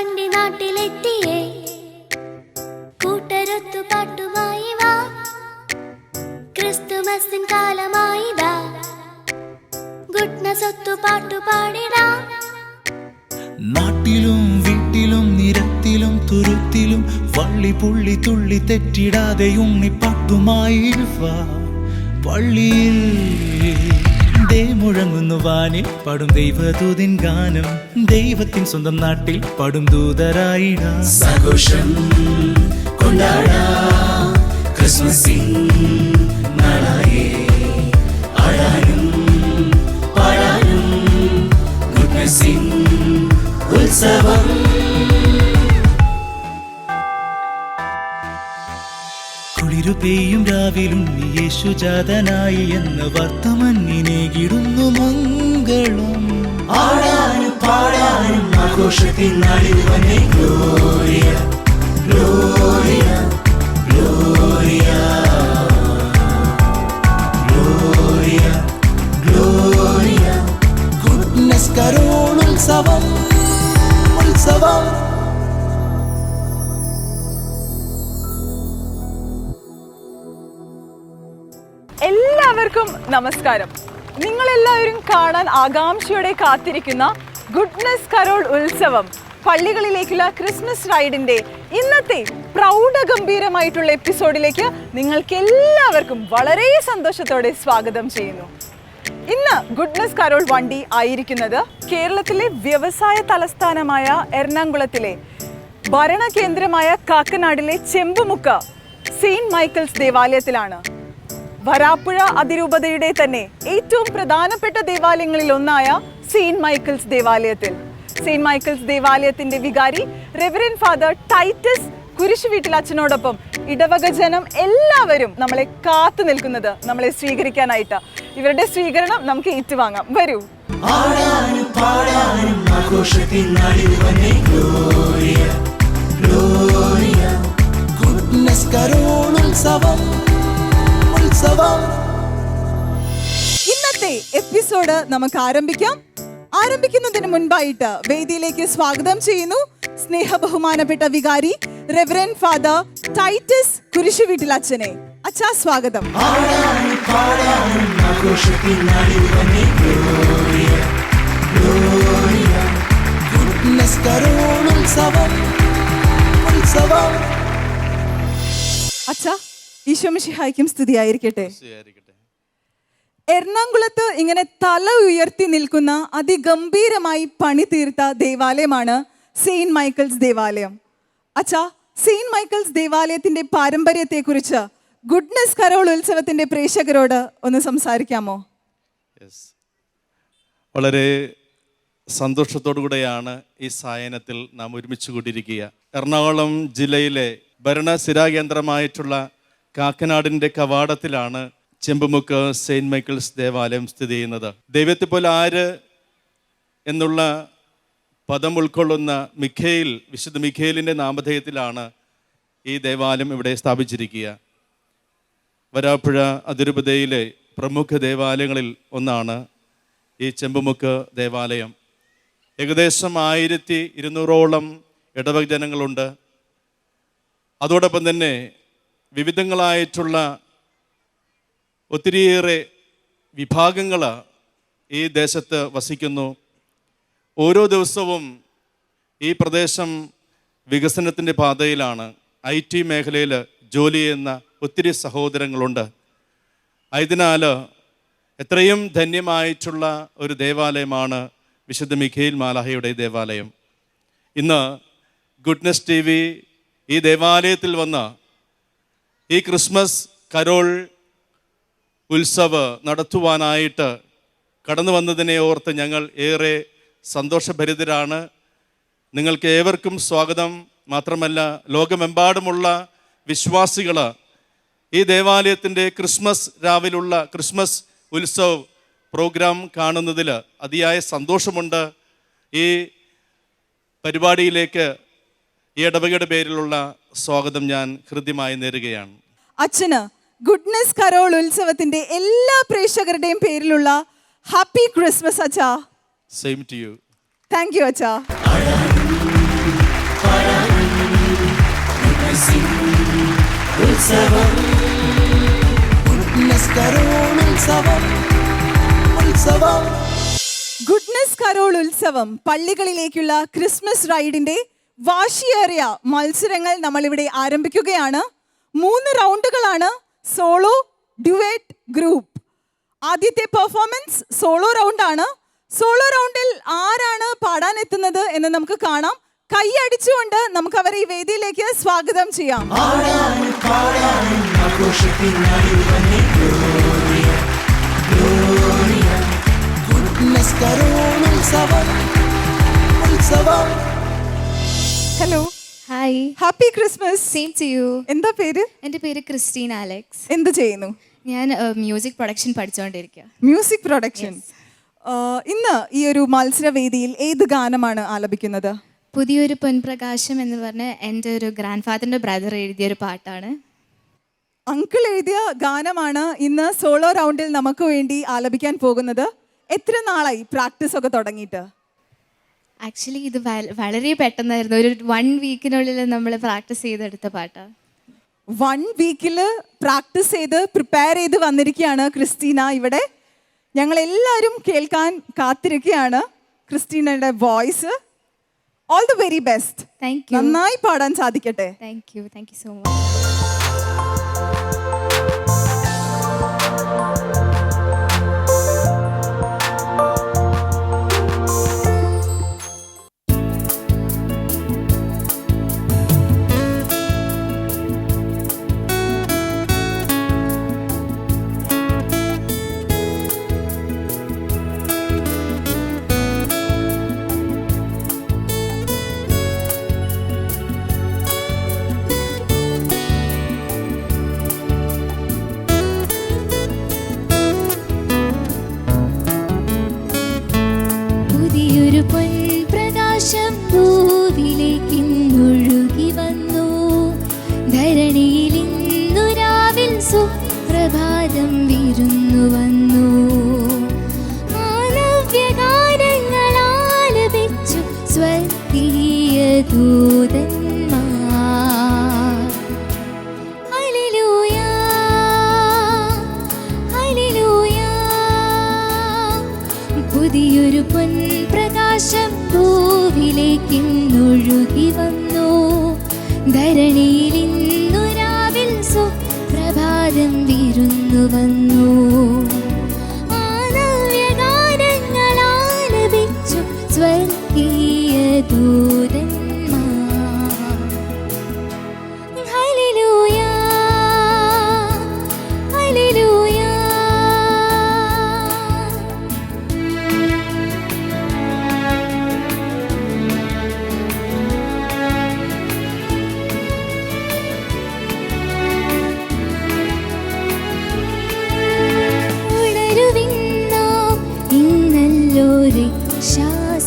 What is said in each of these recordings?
വണ്ടി നാട്ടിലെത്തിയേ, കൂട്ടരൊത്തു പാട്ടുമായി വാ, ക്രിസ്തുമസിൻ കാലമായിതാ, ഗുഡ്നസ് ഒത്തു പാട്ടുപാടിടാ. നാട്ടിലും വീട്ടിലും നിരത്തിലും തുരുത്തിലും വള്ളി പുള്ളി തുള്ളി തെറ്റിടാതെ ഉണ്ണിപ്പാട്ടുമായി വാ. പള്ളിയിൽ മുഴങ്ങുന്നു വാനിൽ പാടും ദൈവദൂതിൻ ഗാനം, ദൈവത്തിൻ സ്വന്തം നാട്ടിൽ പാടും ദൂതരായിടാ. സഘോഷം കൊണ്ടാടാം ക്രിസ്മസിൻ നാളായേ, ആടാനും പാടാനും ഗുഡ്നസിൻ ഉത്സവം. കുളിരു പെയ്യും രാവിലും യേശുജാതനായി എന്ന വർത്തമന്നിനേകിടുന്നു മംഗളം. ആടാനും പാടാനും ആഘോഷത്തിൻ നാളിൽ വന്നേ, Gloria Gloria Gloria Gloria Gloria. Goodness carol ഉത്സവം ഉത്സവം. എല്ലാവർക്കും നമസ്കാരം. നിങ്ങളെല്ലാവരും കാണാൻ ആകാംക്ഷയോടെ കാത്തിരിക്കുന്ന ഗുഡ്നസ് കരോൾ ഉത്സവം പള്ളികളിലേക്കുള്ള ക്രിസ്മസ് റൈഡിന്റെ ഇന്നത്തെ പ്രൗഢഗംഭീരമായിട്ടുള്ള എപ്പിസോഡിലേക്ക് നിങ്ങൾക്ക് എല്ലാവർക്കും വളരെ സന്തോഷത്തോടെ സ്വാഗതം ചെയ്യുന്നു. ഇന്ന് ഗുഡ്നസ് കരോൾ വണ്ടി ആയിരിക്കുന്നത് കേരളത്തിലെ വ്യവസായ തലസ്ഥാനമായ എറണാകുളത്തിലെ ഭരണകേന്ദ്രമായ കാക്കനാടിലെ ചെമ്പുമുക്ക് സെയിന്റ് മൈക്കിൾസ് ദേവാലയത്തിലാണ്. വരാപ്പുഴ അതിരൂപതയുടെ തന്നെ ഏറ്റവും പ്രധാനപ്പെട്ട ദേവാലയങ്ങളിൽ ഒന്നായ സെയിന്റ് മൈക്കിൾസ് ദേവാലയത്തിൽ സെയിന്റ് മൈക്കിൾസ് ദേവാലയത്തിന്റെ വികാരി റെവറൻഡ് ഫാദർ ടൈറ്റസ് കുരിശുവീട്ടിൽ അച്ഛനോടൊപ്പം ഇടവക ജനം എല്ലാവരും നമ്മളെ കാത്തു നിൽക്കുന്നത്, നമ്മളെ സ്വീകരിക്കാനായിട്ട്. ഇവരുടെ സ്വീകരണം നമുക്ക് ഏറ്റുവാങ്ങാം. വരൂ. ആടാനും പാടാനും ആഘോഷത്തിൻ നാളിൽ വന്നേ, ഗ്ലോറിയ ഗ്ലോറിയ. ഗുഡ്നസ് കരോൾ ഉത്സവം ഉത്സവം. ഇന്നത്തെ എപ്പിസോഡ് നമുക്ക് ആരംഭിക്കുന്നതിന് മുൻപായിട്ട് വേദിയിലേക്ക് സ്വാഗതം ചെയ്യുന്നു സ്നേഹബഹുമാനപ്പെട്ട വികാരി റെവറൻഡ് ഫാദർ ടൈറ്റസ് കുരിശുവീട്ടിൽ അച്ഛനെ. അച്ഛാ, സ്വാഗതം. ആടാനും പാടാനും ആഘോഷത്തിൻ നാളിൽ വന്നേ, ഗ്ലോറിയ ഗ്ലോറിയ. ഗുഡ്നസ് കരോൾ ഉത്സവം ഉത്സവം. അച്ഛാ, ഈശോ മിശിഹായ്ക്കും സ്തുതിയായിരിക്കട്ടെ. എറണാകുളത്ത് ഇങ്ങനെ തല ഉയർത്തി നിൽക്കുന്ന അതിഗംഭീരമായി പണി തീർത്ത ദേവാലയമാണ് സെയിന്റ് മൈക്കിൾസ് ദേവാലയം. അച്ഛാ, സെയിന്റ് മൈക്കിൾസ് ദേവാലയത്തിന്റെ പാരമ്പര്യത്തെക്കുറിച്ച് ഗുഡ്നസ് കരോൾ ഉത്സവത്തിന്റെ പ്രേക്ഷകരോട് ഒന്ന് സംസാരിക്കാമോ? വളരെ സന്തോഷത്തോടുകൂടെയാണ് ഈ സായനത്തിൽ നാം ഒരുമിച്ച് കൂടിയിരിക്കുക. എറണാകുളം ജില്ലയിലെ ഭരണസിരാകേന്ദ്രമായിട്ടുള്ള കാക്കനാടിൻ്റെ കവാടത്തിലാണ് ചെമ്പുമുക്ക് സെയിന്റ് മൈക്കിൾസ് ദേവാലയം സ്ഥിതി ചെയ്യുന്നത്. ദൈവത്തെ പോലെ ആര് എന്നുള്ള പദം ഉൾക്കൊള്ളുന്ന വിശുദ്ധ മിഖേലിൻ്റെ നാമധേയത്തിലാണ് ഈ ദേവാലയം ഇവിടെ സ്ഥാപിച്ചിരിക്കുക. വരാപ്പുഴ അതിരൂപതയിലെ പ്രമുഖ ദേവാലയങ്ങളിൽ ഒന്നാണ് ഈ ചെമ്പുമുക്ക് ദേവാലയം. ഏകദേശം 1200ഓളം ഇടവക ജനങ്ങളുണ്ട്. അതോടൊപ്പം തന്നെ വിവിധങ്ങളായിട്ടുള്ള ഒത്തിരിയേറെ വിഭാഗങ്ങൾ ഈ ദേശത്ത് വസിക്കുന്നു. ഓരോ ദിവസവും ഈ പ്രദേശം വികസനത്തിൻ്റെ പാതയിലാണ്. IT മേഖലയിൽ ജോലി ചെയ്യുന്ന ഒത്തിരി സഹോദരങ്ങളുണ്ട്. ആയതിനാൽ എത്രയും ധന്യമായിട്ടുള്ള ഒരു ദേവാലയമാണ് വിശുദ്ധ മിഖേൽ മാലാഹയുടെ ദേവാലയം. ഇന്ന് ഗുഡ്നസ് TV ഈ ദേവാലയത്തിൽ വന്ന് ഈ ക്രിസ്മസ് കരോൾ ഉത്സവ് നടത്തുവാനായിട്ട് കടന്നു വന്നതിനെ ഓർത്ത് ഞങ്ങൾ ഏറെ സന്തോഷഭരിതരാണ്. നിങ്ങൾക്ക് ഏവർക്കും സ്വാഗതം. മാത്രമല്ല, ലോകമെമ്പാടുമുള്ള വിശ്വാസികൾ ഈ ദേവാലയത്തിൻ്റെ രാവിലുള്ള ക്രിസ്മസ് ഉത്സവ് പ്രോഗ്രാം കാണുന്നതിൽ അതിയായ സന്തോഷമുണ്ട്. ഈ പരിപാടിയിലേക്ക് ഈ ഇടവകയുടെ പേരിലുള്ള സ്വാഗതം ഞാൻ ഹൃദ്യമായി നേരുകയാണ്. അച്ഛന് ഗുഡ്നസ് കരോൾ ഉത്സവത്തിന്റെ എല്ലാ പ്രേക്ഷകരുടെയും പേരിലുള്ള ഹാപ്പി ക്രിസ്മസ് അച്ഛാ. Same to you. Thank you അച്ഛാ. ഉത്സവം ഗുഡ്നസ് കരോൾ ഉത്സവം ഉത്സവം ഗുഡ്നസ് കരോൾ ഉത്സവം പള്ളികളിലേക്കുള്ള ക്രിസ്മസ് റൈഡിന്റെ വാശിയേറിയ മത്സരങ്ങൾ നമ്മളിവിടെ ആരംഭിക്കുകയാണ്. 3 റൗണ്ടുകളാണ്, സോളോ, ഡ്യുവറ്റ്, ഗ്രൂപ്പ്. ആദ്യത്തെ പെർഫോമൻസ് സോളോ റൗണ്ടാണ്. സോളോ റൗണ്ടിൽ ആരാണ് പാടാൻ എത്തുന്നത് എന്ന് നമുക്ക് കാണാം. കൈയടിച്ചുകൊണ്ട് നമുക്ക് അവരെ ഈ വേദിയിലേക്ക് സ്വാഗതം ചെയ്യാം. Hello, hi, happy Christmas. Same to you. എന്താ പേര്? എൻ്റെ പേര് ക്രിസ്റ്റീന അലക്സ്. എന്ത് ചെയ്യുന്നു? ഞാൻ മ്യൂസിക് പ്രൊഡക്ഷൻ പഠിച്ചുകൊണ്ടിരിക്കുക. Music production. ഇന്ന് ഈ ഒരു മത്സരവേദിയിൽ ഏത് ഗാനമാണ് ആലപിക്കുന്നത്? പുതിയൊരു പൊൻപ്രകാശം എന്ന് പറഞ്ഞ എൻ്റെ ഒരു ഗ്രാൻഡ് ഫാദറിൻ്റെ ബ്രദർ എഴുതിയൊരു പാട്ടാണ്. അങ്കിൾ എഴുതിയ ഗാനമാണ് ഇന്ന് സോളോ റൗണ്ടിൽ നമുക്ക് വേണ്ടി ആലപിക്കാൻ പോകുന്നത്. എത്ര നാളായി പ്രാക്ടീസ് ഒക്കെ തുടങ്ങിയിട്ട്? ആക്ച്വലി ഇത് വളരെ പെട്ടെന്നായിരുന്നു. ഒരു 1 വീക്കിനുള്ളിൽ നമ്മൾ പ്രാക്ടീസ് ചെയ്തെടുത്ത പാട്ടാണ്. 1 വീക്കിൽ പ്രാക്ടീസ് ചെയ്ത് പ്രിപ്പയർ ചെയ്ത് വന്നിരിക്കുകയാണ് ക്രിസ്റ്റീന ഇവിടെ. ഞങ്ങൾ എല്ലാവരും കേൾക്കാൻ കാത്തിരിക്കുകയാണ് ക്രിസ്റ്റീനയുടെ voice. All the very best. Thank you. നന്നായി പാടാൻ സാധിക്കട്ടെ. Thank you so much. പൊൻപ്രകാശം ഭൂവിലേക്കിന്നൊഴുകി വന്നു. ധരണിയിൽ ഇന്നു രാവിൽ സുപ്രഭാതം വിരുന്നു വന്നു. മാനവ്യഗാനങ്ങൾ ആലപിച്ചു സ്വർഗീയ ദൂതന്മാർ. Hallelujah hallelujah. പുതിയൊരു പൊൻപ്രകാശം ഭൂവിലേക്കിന്നൊഴുകി വന്നു. ധരണിയിൽ ഇന്നു രാവിൽ സുപ്രഭാതം വിരുന്നു വന്നു. മാനവ്യഗാനങ്ങൾ ആലപിച്ചു സ്വർഗീയ ദൂതന്മാർ. Hallelujah hallelujah.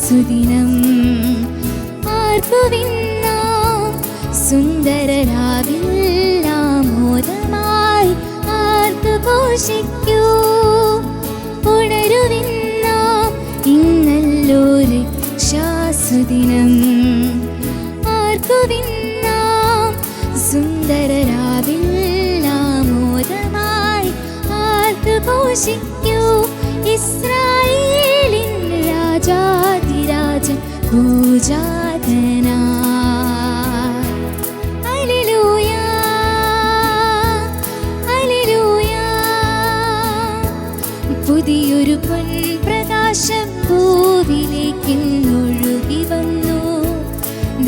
സുദിനം ആർക്കുവിന്നാം സുന്ദരരാവിൽ ആമോദമായി ആർത്തു ഘോഷിക്കൂ. ഉണരുവിന്നാം ഇന്നല്ലോ രക്ഷാസുദിനം. ആർക്കുവിന്നാം സുന്ദരരാവിൽ ആമോദമായി ആർത്തു ഘോഷിക്കൂ. ഇസ്രായേലിൻ രാജാതിരാജൻ പൂജാതനായി. Hallelujah hallelujah. പുതിയൊരു പൊൻപ്രകാശം ഭൂവിലേക്കിന്നൊഴുകി വന്നു.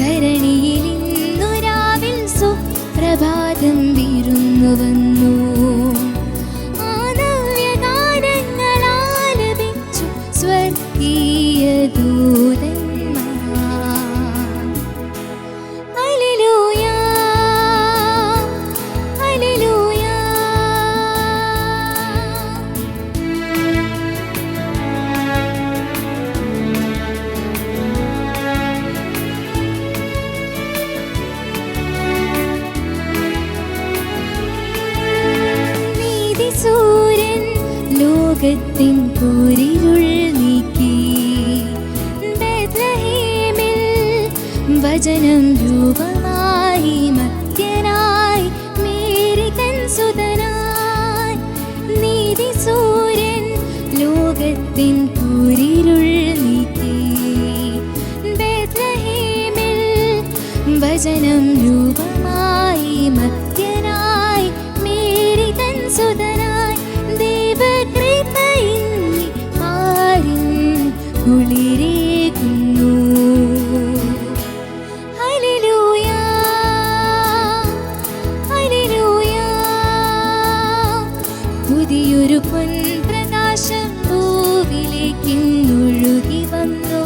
ധരണിയിൽ ഇന്നു രാവിൽ സുപ്രഭാതം വിരുന്നു വന്നു. മാനവ്യഗാനങ്ങൾ ആലപിച്ചു സ്വർഗീയ ദൂതന്മാർ. Hallelujah hallelujah. നീതിസൂര്യൻ ലോകത്തിൻ കൂരിരുൾ നീക്കി. ബേത്ലഹേമിൽ വചനം രൂപമായി മധ്യനായി മേരി ലോകത്തിൻ കൂരിരുൾ നീക്കി ബേത്ലഹേമിൽ വചനം രൂപമായി മധ്യനായി മേരി തൻ സുതനായി ദൈവകൃപയിന്നി ആരിൻ കുളിരേകുന്നു. Hallelujah hallelujah. പുതിയൊരു പൊൻപ്രകാശം ഭൂവിലേക്കിന്നൊഴുകി വന്നു.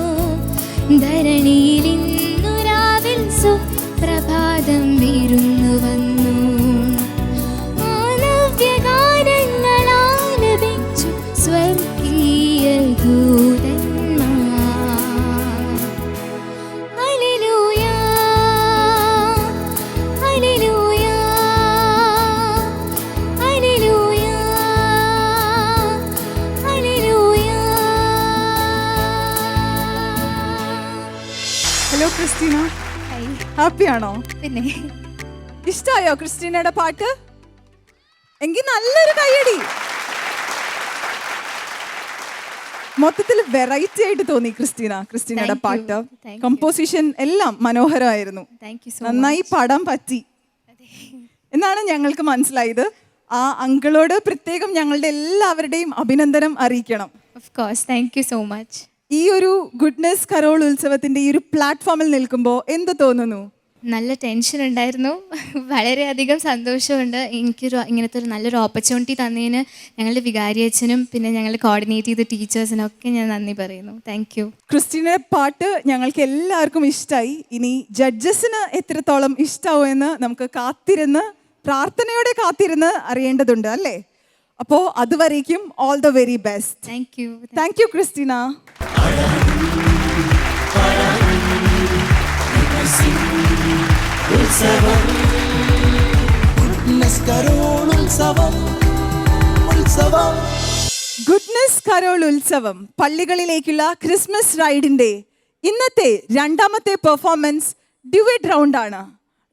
ധരണിയിൽ ഇന്നു രാവിൽ സുപ്രഭാതം വിരുന്നു വന്നു. നവ്യഗാനങ്ങൾ ആലപിച്ചു സ്വർഗീയ ദൂതന്മാർ. Hallelujah hallelujah hallelujah hallelujah. Hello Christina, ഹാപ്പിയാണോ? പിന്നെ ഇഷ്ടായോ ക്രിസ്റ്റീനയുടെ പാട്ട്? എങ്കിൽ നല്ലൊരു കൈയടി. മൊത്തത്തിൽ വെറൈറ്റി ആയിട്ട് തോന്നി ക്രിസ്റ്റീനയുടെ Thank you. പാട്ട്. Thank you. കമ്പോസിഷൻ എല്ലാം മനോഹരമായിരുന്നു. താങ്ക് യു സോ നന്നായി പാടാൻ പറ്റി എന്നാണ് ഞങ്ങൾക്ക് മനസ്സിലായത്. ആ അങ്കിളോട് പ്രത്യേകം ഞങ്ങളുടെ എല്ലാവരുടെയും അഭിനന്ദനം അറിയിക്കണം. Of course. Thank you so much. ഈ ഒരു ഗുഡ്നസ് കരോൾ ഉത്സവത്തിന്റെ ഈ ഒരു പ്ലാറ്റ്ഫോമിൽ നിൽക്കുമ്പോൾ എന്ത് തോന്നുന്നു? നല്ല ടെൻഷൻ ഉണ്ടായിരുന്നു. വളരെയധികം സന്തോഷമുണ്ട്. ഇങ്ങനത്തെ ഒരു നല്ലൊരു ഓപ്പർച്യൂണിറ്റി തന്നതിന് ഞങ്ങളുടെ വികാരിയച്ഛനും പിന്നെ ഞങ്ങൾ കോർഡിനേറ്റ് ചെയ്ത ടീച്ചേഴ്സിനും ഒക്കെ ഞാൻ നന്ദി പറയുന്നു. Thank you. ക്രിസ്റ്റീനയുടെ പാട്ട് ഞങ്ങൾക്ക് എല്ലാവർക്കും ഇഷ്ടമായി. ഇനി ജഡ്ജസിന് എത്രത്തോളം ഇഷ്ടാവും എന്ന് നമുക്ക് പ്രാർത്ഥനയോടെ കാത്തിരുന്ന് അറിയേണ്ടതുണ്ട് അല്ലേ? അപ്പോൾ അതുവരേക്കും all the very best. Thank you. Thank you Christina. Goodness carol ഉത്സവം ഉത്സവം. ഗുഡ്നസ് കരോൾ ഉത്സവം പള്ളികളിലേക്കുള്ള ക്രിസ്മസ് റൈഡിന്റെ ഇന്നത്തെ രണ്ടാമത്തെ പെർഫോമൻസ് ഡ്യുവറ്റ് റൗണ്ടാണ്.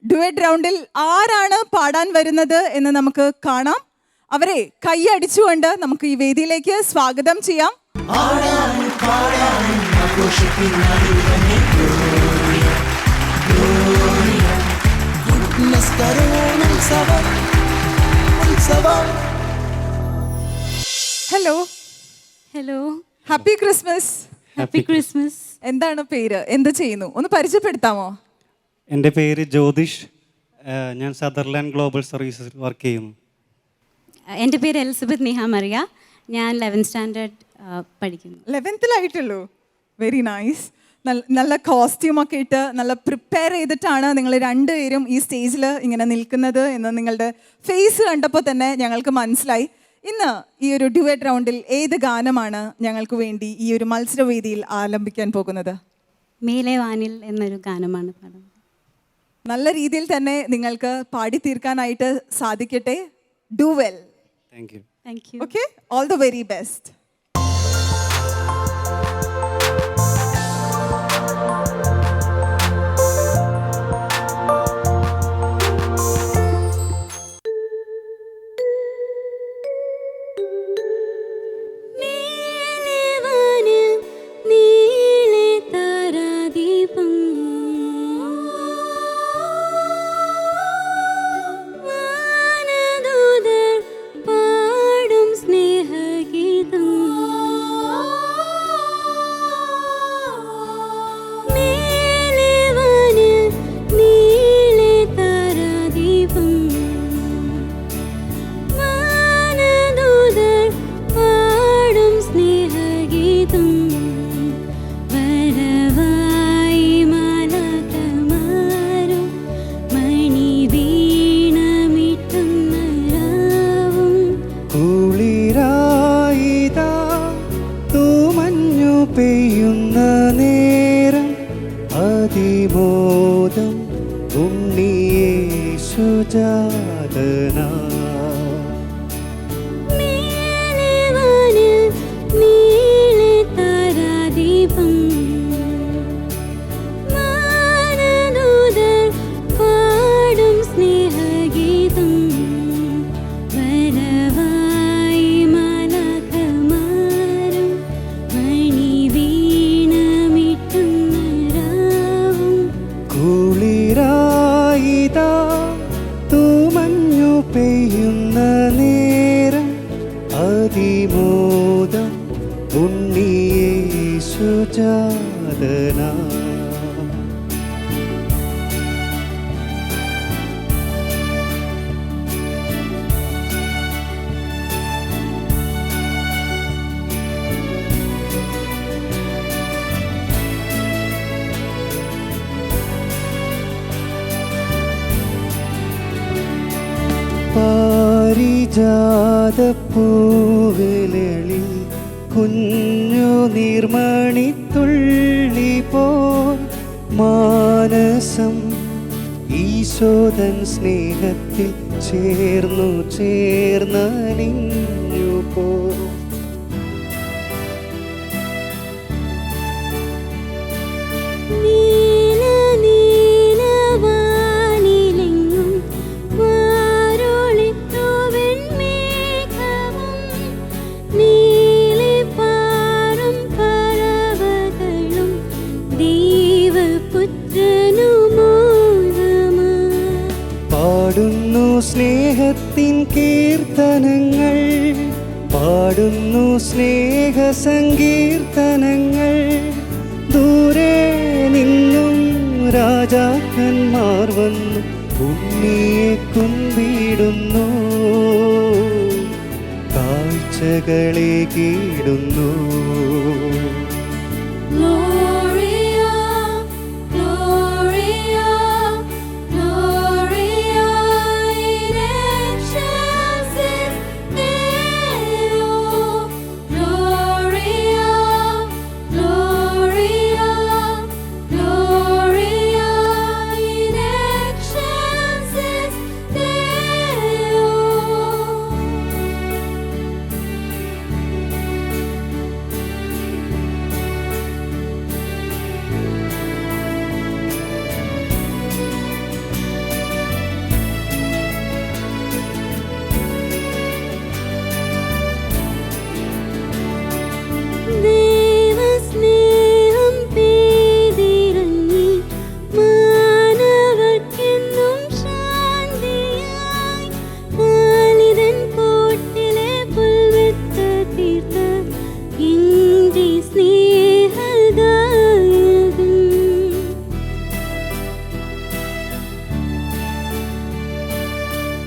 ഡ്യുവറ്റ് റൗണ്ടിൽ ആരാണ് പാടാൻ വരുന്നത് എന്ന് നമുക്ക് കാണാം. അവരെ കൈയടിച്ചുകൊണ്ട് നമുക്ക് ഈ വേദിയിലേക്ക് സ്വാഗതം ചെയ്യാം. ഗുഡ്നസ് കരോൾ ഉത്സവം ഉത്സവം. Hello hello, happy Christmas. Happy Christmas. എന്താണ് പേര്? എന്ത് ചെയ്യുന്നു? ഒന്ന് പരിചയപ്പെടുത്താമോ? എൻ്റെ പേര് ജ്യോതിഷ്. ഞാൻ സദർലാൻഡ് ഗ്ലോബൽ സർവീസസിൽ വർക്ക് ചെയ്യുന്നു. എൻ്റെ പേര് എലിസബത്ത് നിഹ മറിയ. ഞാൻ 11th സ്റ്റാൻഡേർഡ് പഠിക്കുന്നു. 11th very nice. നല്ല കോസ്റ്റ്യൂമൊക്കെ ഇട്ട് നല്ല പ്രിപ്പയർ ചെയ്തിട്ടാണ് നിങ്ങൾ രണ്ടുപേരും ഈ സ്റ്റേജിൽ ഇങ്ങനെ നിൽക്കുന്നത് എന്ന് നിങ്ങളുടെ ഫേസ് കണ്ടപ്പോൾ തന്നെ ഞങ്ങൾക്ക് മനസ്സിലായി. ഇന്ന് ഈ ഒരു ഡ്യുവറ്റ് റൗണ്ടിൽ ഏത് ഗാനമാണ് ഞങ്ങൾക്ക് വേണ്ടി ഈ ഒരു മത്സരവേദിയിൽ ആലപിക്കാൻ പോകുന്നത്? മേലെ വാനിൽ എന്നൊരു ഗാനമാണ് പാടുന്നത്. നല്ല രീതിയിൽ തന്നെ നിങ്ങൾക്ക് പാടി തീർക്കാനായിട്ട് സാധിക്കട്ടെ. Do well. Thank you. Thank U. Okay, all the very best. പാടും സ്നേഹഗീതം അതിമോദം ഉണ്ണിയേശുജാതനാ. പാരിജാതപ്പൂവിലി കുഞ്ഞു നീർമണിത്തുള്ളി പോൽ മാനസം ഈശോദൻ സ്നേഹത്തിൽ ചേർന്നലിഞ്ഞു പോ. പാടുന്നു സ്നേഹത്തിൻ കീർത്തനങ്ങൾ, പാടുന്നു സ്നേഹസങ്കീർത്തനങ്ങൾ. ദൂരെ നിന്നും രാജാക്കന്മാർ വന്നു ഉണ്ണിയെ കുമ്പിടുന്നു, കാഴ്ചകളെ കീടുന്നു.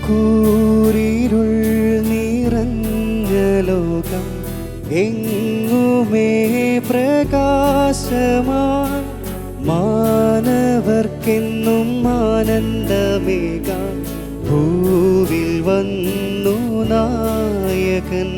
കൂരിരുൾ നിറഞ്ഞ ലോകം എങ്ങുമേ പ്രകാശമായി, മാനവർക്കെന്നും ആനന്ദമേകാൻ ഭൂവിൽ വന്നു നായകൻ.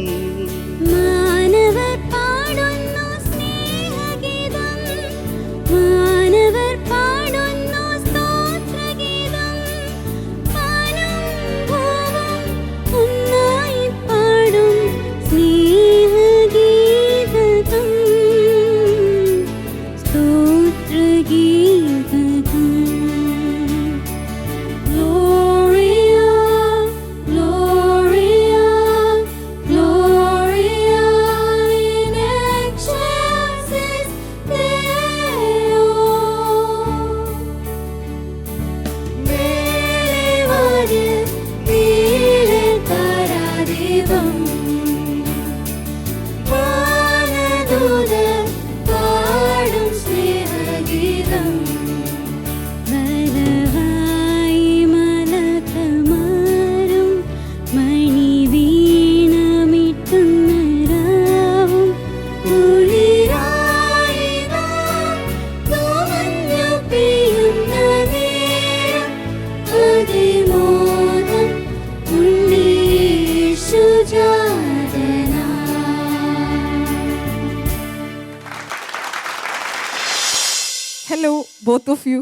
Hello both of you.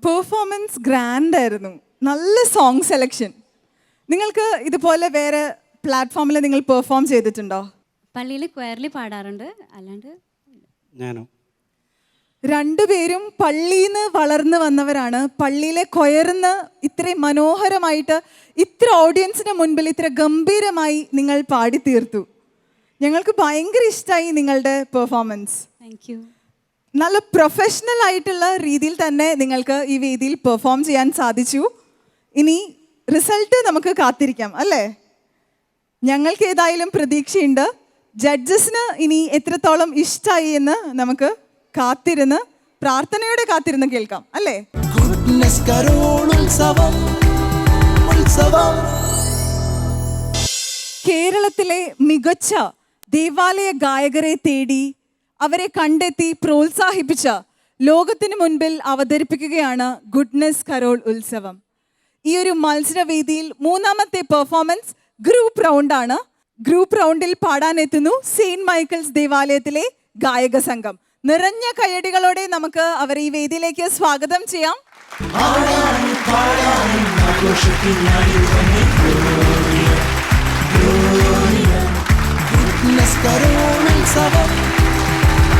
Performance grand ആയിരുന്നു, നല്ല സോങ് സെലക്ഷൻ. നിങ്ങൾക്ക് ഇതുപോലെ വേറെ പ്ലാറ്റ്ഫോമിൽ നിങ്ങൾ പെർഫോം ചെയ്തിട്ടുണ്ടോ? പള്ളിയിൽ ക്വയറിൽ പാടാറുണ്ട്, അല്ലാണ്ട് ഞാനോ? രണ്ടുപേരും പള്ളിയിൽ നിന്ന് വളർന്നു വന്നവരാണ്. പള്ളിയിലെ കൊയർന്ന് ഇത്രയും മനോഹരമായിട്ട് ഇത്ര ഓഡിയൻസിന് മുൻപിൽ ഇത്ര ഗംഭീരമായി നിങ്ങൾ പാടി തീർത്തു. ഞങ്ങൾക്ക് ഭയങ്കര ഇഷ്ടമായി നിങ്ങളുടെ പെർഫോമൻസ്. Thank you. നല്ല പ്രൊഫഷണൽ ആയിട്ടുള്ള രീതിയിൽ തന്നെ നിങ്ങൾക്ക് ഈ വേദിയിൽ പെർഫോം ചെയ്യാൻ സാധിച്ചു. ഇനി റിസൾട്ട് നമുക്ക് കാത്തിരിക്കാം അല്ലേ? ഞങ്ങൾക്ക് ഏതായാലും പ്രതീക്ഷയുണ്ട്. ജഡ്ജസിന് ഇനി എത്രത്തോളം ഇഷ്ടമായി എന്ന് നമുക്ക് കാത്തിരുന്ന് പ്രാർത്ഥനയോടെ കാത്തിരുന്ന് കേൾക്കാം, അല്ലേ? ഗുഡ്നസ് കരോൾ ഉത്സവം ഉത്സവം. കേരളത്തിലെ മികച്ച ദേവാലയ ഗായകരെ തേടി അവരെ കണ്ടെത്തി പ്രോത്സാഹിപ്പിച്ച ലോകത്തിന് മുൻപിൽ അവതരിപ്പിക്കുകയാണ് ഗുഡ്നസ് കരോൾ ഉത്സവം. ഈ ഒരു മത്സരവേദിയിൽ മൂന്നാമത്തെ പെർഫോമൻസ് ഗ്രൂപ്പ് റൗണ്ടാണ്. ഗ്രൂപ്പ് റൗണ്ടിൽ പാടാനെത്തുന്നു സെയിന്റ് മൈക്കിൾസ് ദേവാലയത്തിലെ ഗായക സംഘം. നിറഞ്ഞ കയ്യടികളോടെ നമുക്ക് അവരെ ഈ വേദിയിലേക്ക് സ്വാഗതം ചെയ്യാം. ഗുഡ്നസ് കരോൾ ഉത്സവം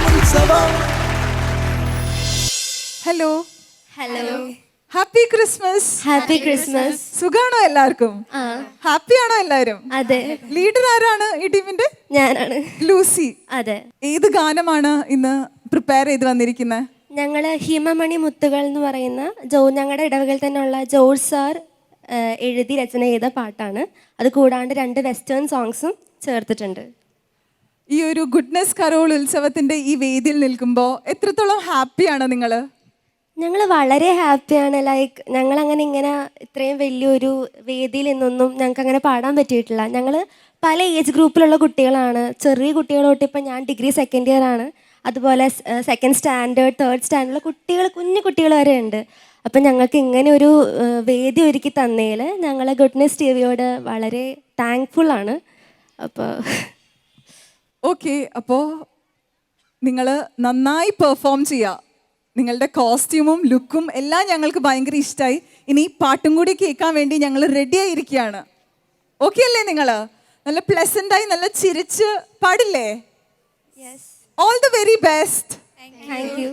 ഉത്സവം. Hello, hello, happy Christmas. Happy Christmas. സുഖാണോ എല്ലാവർക്കും? ഹാപ്പിയാണോ എല്ലാവരും? അതെ. ലീഡർ ആരാണ് ഈ ടീമിന്റെ? ഞാനാണ്. ലൂസി. അതെ. ഏത് ഗാനമാണ് ഇന്ന് പ്രിപ്പയർ ചെയ്ത് വന്നിരിക്കുന്നത്? ഞങ്ങൾ ഹിമമണി മുത്തുകൾ എന്ന് പറയുന്ന ഞങ്ങളുടെ ഇടവകയിൽ തന്നെയുള്ള ജോർജ് സാർ എഴുതി രചന ചെയ്ത പാട്ടാണ്. അത് കൂടാണ്ട് 2 വെസ്റ്റേൺ സോങ്സും ചേർത്തിട്ടുണ്ട്. ഈ ഒരു ഗുഡ്നസ് കരോൾ ഉത്സവത്തിന്റെ ഈ വേദിയിൽ നിൽക്കുമ്പോൾ എത്രത്തോളം ഹാപ്പിയാണ് നിങ്ങൾ? ഞങ്ങൾ വളരെ ഹാപ്പിയാണ്. ലൈക്ക് ഞങ്ങളങ്ങനെ ഇങ്ങനെ ഇത്രയും വലിയൊരു വേദിയിൽ നിന്നൊന്നും ഞങ്ങൾക്ക് അങ്ങനെ പാടാൻ പറ്റിയിട്ടില്ല. ഞങ്ങൾ പല ഏജ് ഗ്രൂപ്പിലുള്ള കുട്ടികളാണ്. ചെറിയ കുട്ടികളോട്ട് ഇപ്പം ഞാൻ ഡിഗ്രി 2nd ഇയർ ആണ്. അതുപോലെ 2nd സ്റ്റാൻഡേർഡ് 3rd സ്റ്റാൻഡേർഡിലെ കുട്ടികൾ, കുഞ്ഞു കുട്ടികൾ വരെ ഉണ്ട്. അപ്പം ഞങ്ങൾക്ക് ഇങ്ങനെ ഒരു വേദി ഒരുക്കി തന്നതിൽ ഞങ്ങൾ ഗുഡ്നസ് ടിവിയോട് വളരെ താങ്ക്ഫുൾ ആണ്. അപ്പോൾ ഓക്കെ, അപ്പോൾ നിങ്ങൾ നന്നായി പെർഫോം ചെയ്യുക. നിങ്ങളുടെ കോസ്റ്റ്യൂമും ലുക്കും എല്ലാം ഞങ്ങൾക്ക് ഭയങ്കര ഇഷ്ടമായി. ഇനി പാട്ടും കൂടി കേൾക്കാൻ വേണ്ടി ഞങ്ങൾ റെഡി ആയിരിക്കുകയാണ്. ഓക്കെ അല്ലേ? നിങ്ങൾ നല്ല പ്ലസൻ്റായി നല്ല ചിരിച്ച് പാടില്ലേ? All the very best. Thank you.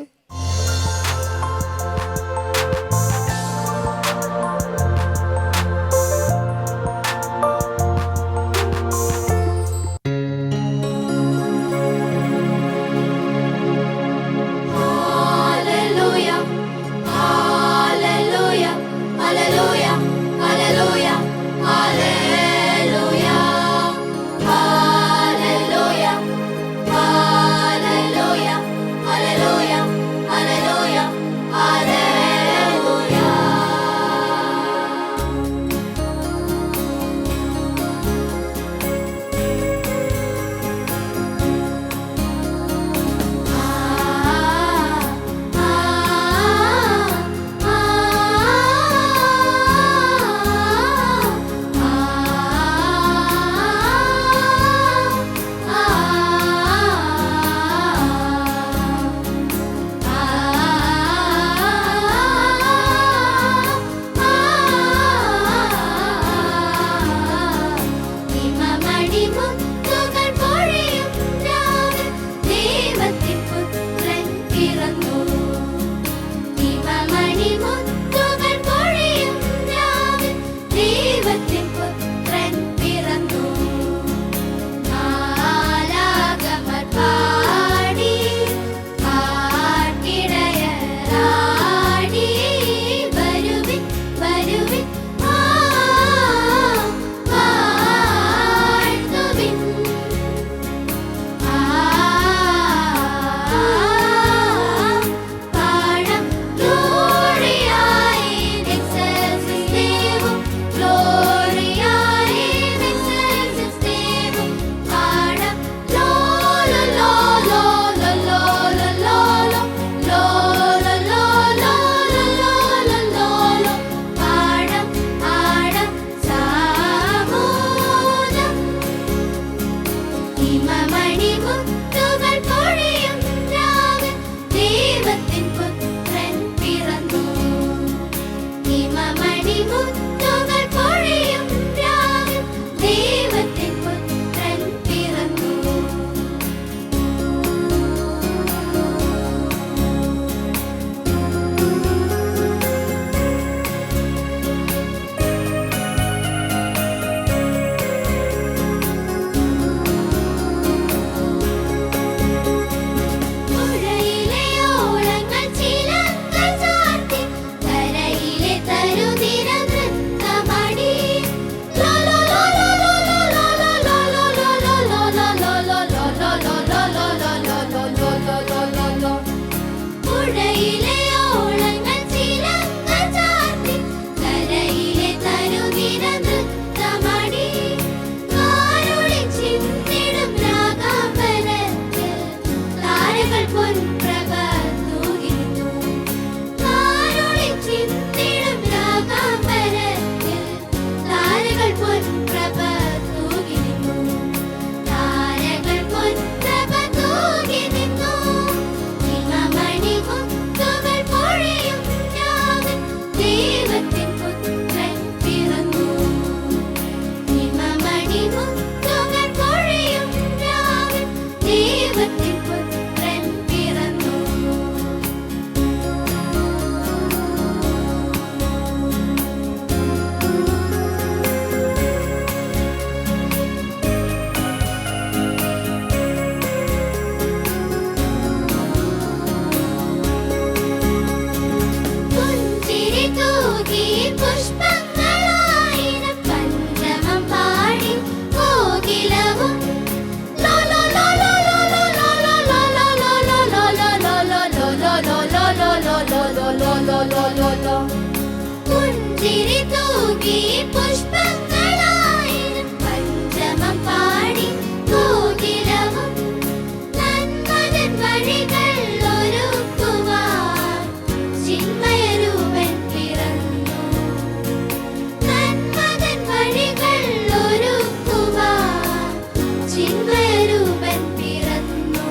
ചിന്മയരൂപൻ പിറന്നു,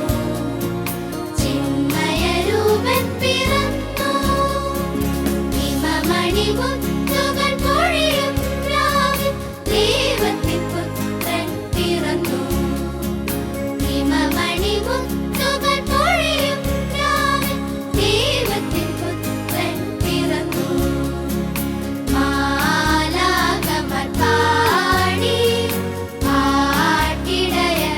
ചിന്മയരൂപൻ പിറന്നു. ഹിമമണിമുത്തുകൾ പൊഴിയും രാവിൽ ദൈവത്തിൻ പുത്രൻ പിറന്നു. ഹിമമണിമുത്തുകൾ പൊഴിയും രാവിൽ ദൈവത്തിൻ പുത്രൻ പിറന്നു. മാലാഖമാർ പാടി ആട്ടിടയറാടി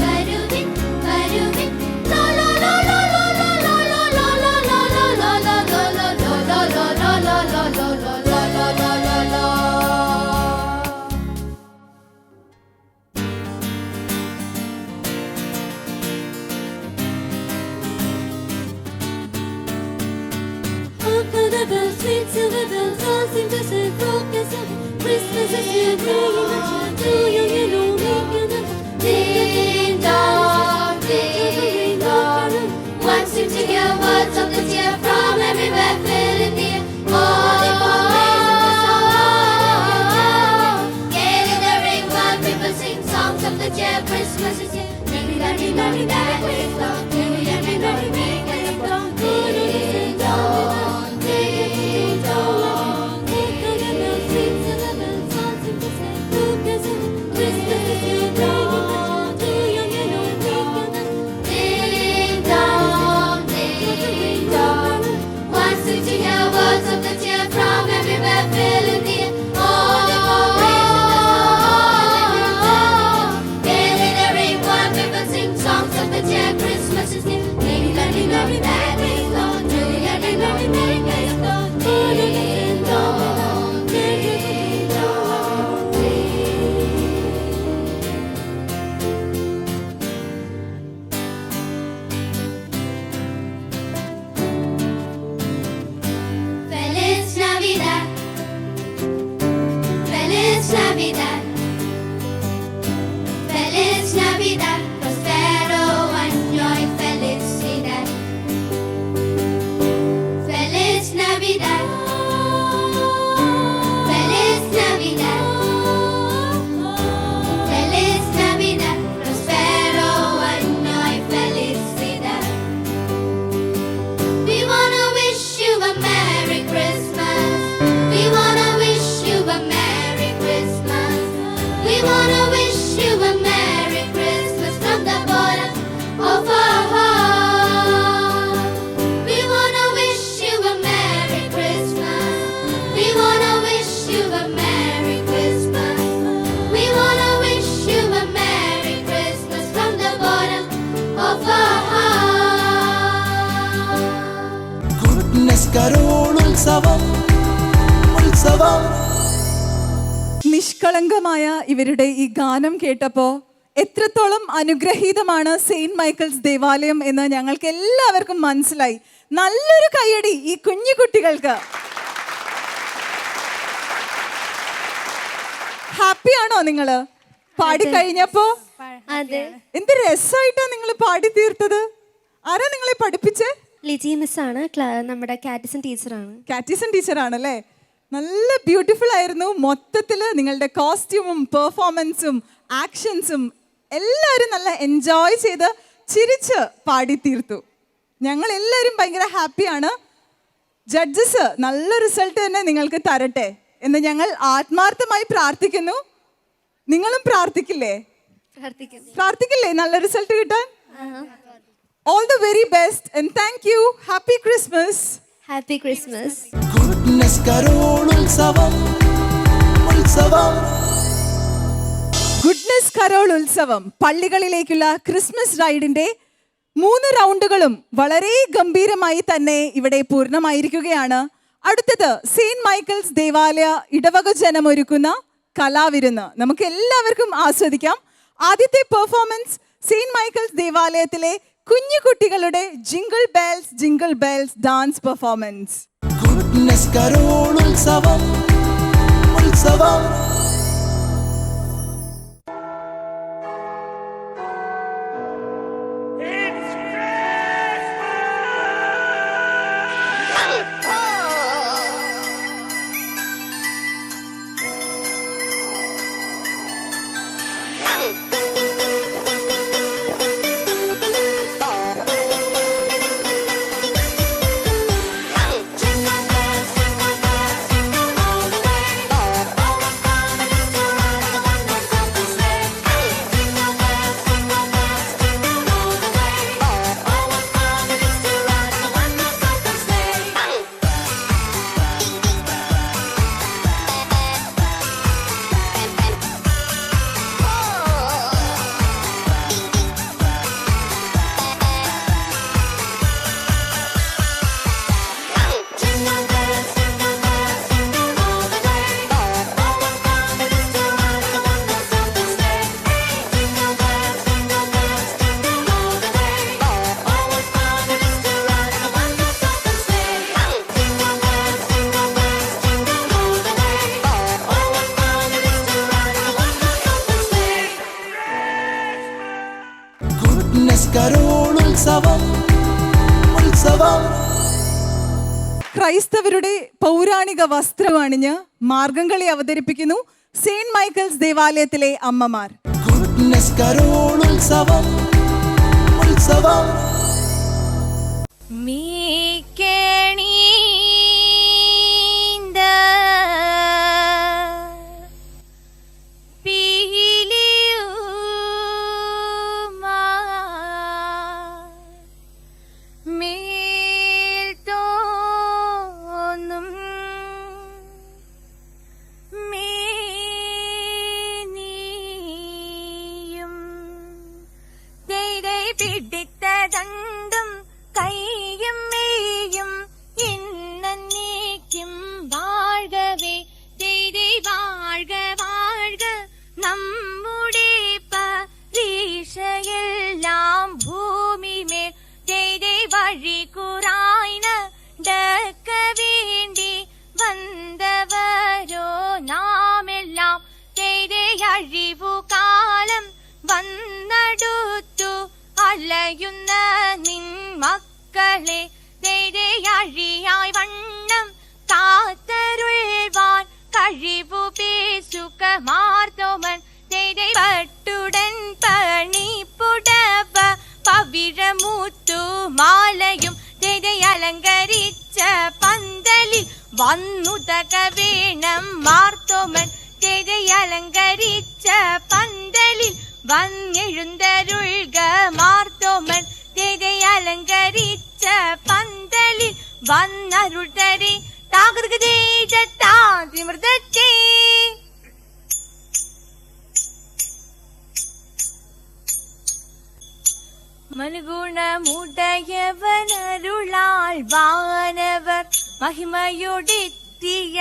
വരുവിൻ വരുവിൻ ലോ ലോ ലോ ലോ ലോ ലോ ലോ ലോ ലോ ലോ ലോ ലോ ലോ ലോ ലോ ലോ ലോ ലോ ലോ. The bells, sweet silver bells, all seem to say focus on Christmas is here, bringing a child to young and old, making them ding dong, ding dong. One seems to hear words of the cheer from everywhere, filling the air. All the praise of the song. Gaily the ring while people sing songs of the cheer. Christmas is here, ding dong, ding dong, ding dong, ding dong, ding dong, ding dong, ding dong, ding dong. Christmas is near. Ding dong, ding dong, ding dong, ding dong, ding dong, ding dong, ding dong, ding dong, ding dong, Feliz Navidad, Feliz Navidad, Feliz Navidad, prospero año y felicidad. Feliz Navidad, Feliz Navidad, Feliz Navidad, prospero año y felicidad. We wanna wish you a Merry Christmas. We wanna wish you a Merry Christmas. We wanna wish you a Merry Christmas from the bottom of our heart. We wanna wish you a Merry Christmas. We wanna wish you a Merry Christmas. We wanna wish you a Merry Christmas from the bottom of our heart. Goodness Carol ഉത്സവം ഉത്സവം. നിഷ്കളങ്കമായ ഇവരുടെ ഈ ഗാനം കേട്ടപ്പോൾ എത്രത്തോളം അനുഗ്രഹീതമാണ് Saint Michael's ദേവാലയം എന്ന് ഞങ്ങൾക്ക് എല്ലാവർക്കും മനസ്സിലായി. നല്ലൊരു കയ്യടി ഈ കുഞ്ഞു കുട്ടികൾക്ക്. ഹാപ്പിയാണോ നിങ്ങള് പാടിക്കഴിഞ്ഞപ്പോ? അതെ. എന്ത് രസമായിട്ടാ നിങ്ങൾ പാടി തീർത്തത്. ആരാ നിങ്ങളെ പഠിപ്പിച്ചേ? ലിജി മിസ്സാണ്, നമ്മുടെ കാറ്റിസൺ ടീച്ചറാണ്. കാറ്റിസൺ ടീച്ചറാണല്ലേ. നല്ല ബ്യൂട്ടിഫുൾ ആയിരുന്നു. മൊത്തത്തിൽ നിങ്ങളുടെ കോസ്റ്റ്യൂമും പെർഫോമൻസും ആക്ഷൻസും എല്ലാവരും നല്ല എൻജോയ് ചെയ്ത് ചിരിച്ച് പാടി തീർത്തു. ഞങ്ങൾ എല്ലാവരും ഭയങ്കര ഹാപ്പിയാണ്. ജഡ്ജസ് നല്ല റിസൾട്ട് തന്നെ നിങ്ങൾക്ക് തരട്ടെ എന്ന് ഞങ്ങൾ ആത്മാർത്ഥമായി പ്രാർത്ഥിക്കുന്നു. നിങ്ങളും പ്രാർത്ഥിക്കില്ലേ? പ്രാർത്ഥിക്കില്ലേ നല്ല റിസൾട്ട് കിട്ടാൻ? All the very best and thank you. Happy Christmas. Happy Christmas. Goodness Carol ഉത്സവം ഉത്സവം. ഗുഡ്നസ് കരോൾ ഉത്സവം പള്ളികളിലേക്കുള്ള ക്രിസ്മസ് റൈഡിന്റെ 3 റൗണ്ടുകളും വളരെ ഗംഭീരമായി തന്നെ ഇവിടെ പൂർണ്ണമായിരിക്കുകയാണ്. അടുത്തത് സെയിന്റ് മൈക്കിൾസ് ദേവാലയ ഇടവക ജനം ഒരുക്കുന്ന കലാവിരുന്ന് നമുക്ക് എല്ലാവർക്കും ആസ്വദിക്കാം. ആദ്യത്തെ പെർഫോമൻസ് സെയിന്റ് മൈക്കിൾസ് ദേവാലയത്തിലെ കുഞ്ഞു കുട്ടികളുടെ jingle bells dance performance. Goodness carol ഉത്സവം ഉത്സവം. കരോളുത്സവം ഉത്സവം. ക്രൈസ്തവരുടെ പൗരാണിക വസ്ത്രം അണിഞ്ഞ് മാർഗംകളി അവതരിപ്പിക്കുന്നു സെയിന്റ് മൈക്കിൾസ് ദേവാലയത്തിലെ അമ്മമാർ. ഗുഡ്നസ് കരോളുത്സവം ഉത്സവം. പിടിത്തതണ്ടും കൈയും മേയും ഇന്നേക്കും വാഴ്കവേ ദൈവേ വാഴ്ക വാഴ്ക നമ്മുടെ പരീക്ഷയെല്ലാം ഭൂമിമേൽ ദൈവേ വഴി കുറായിന ഡക്ക വേണ്ടി വന്നവരോ നാമെല്ലാം ദൈവേ അഴിവു കാലം വന്നടുത്തു അലയുന്ന നിൻ മക്കളെ ദൈവേ അഴിയായി വണ്ണം കാത്തരുൾവാൻ കഴിവു പേശുക മാർത്തോമൻ ദൈവേ പട്ടുടൻ പണിപ്പുടവ പവിഴമൂത്തു മാലയും ദൈവേ അലങ്കരിച്ച പന്തലിൽ വന്നുതക വേണം മാർത്തോമൻ ദൈവേ അലങ്കരിച്ച പന്തലിൽ വന്നെഴുന്തരുൾക മാർത്തോമൻ ദൈവേ അലങ്കരിച്ച പന്തലിൽ വന്നരുൾതരി താകൃതേ മനുഗുണമുടയവനരുളാൾ വാനവർ മഹിമയോടെത്തിയ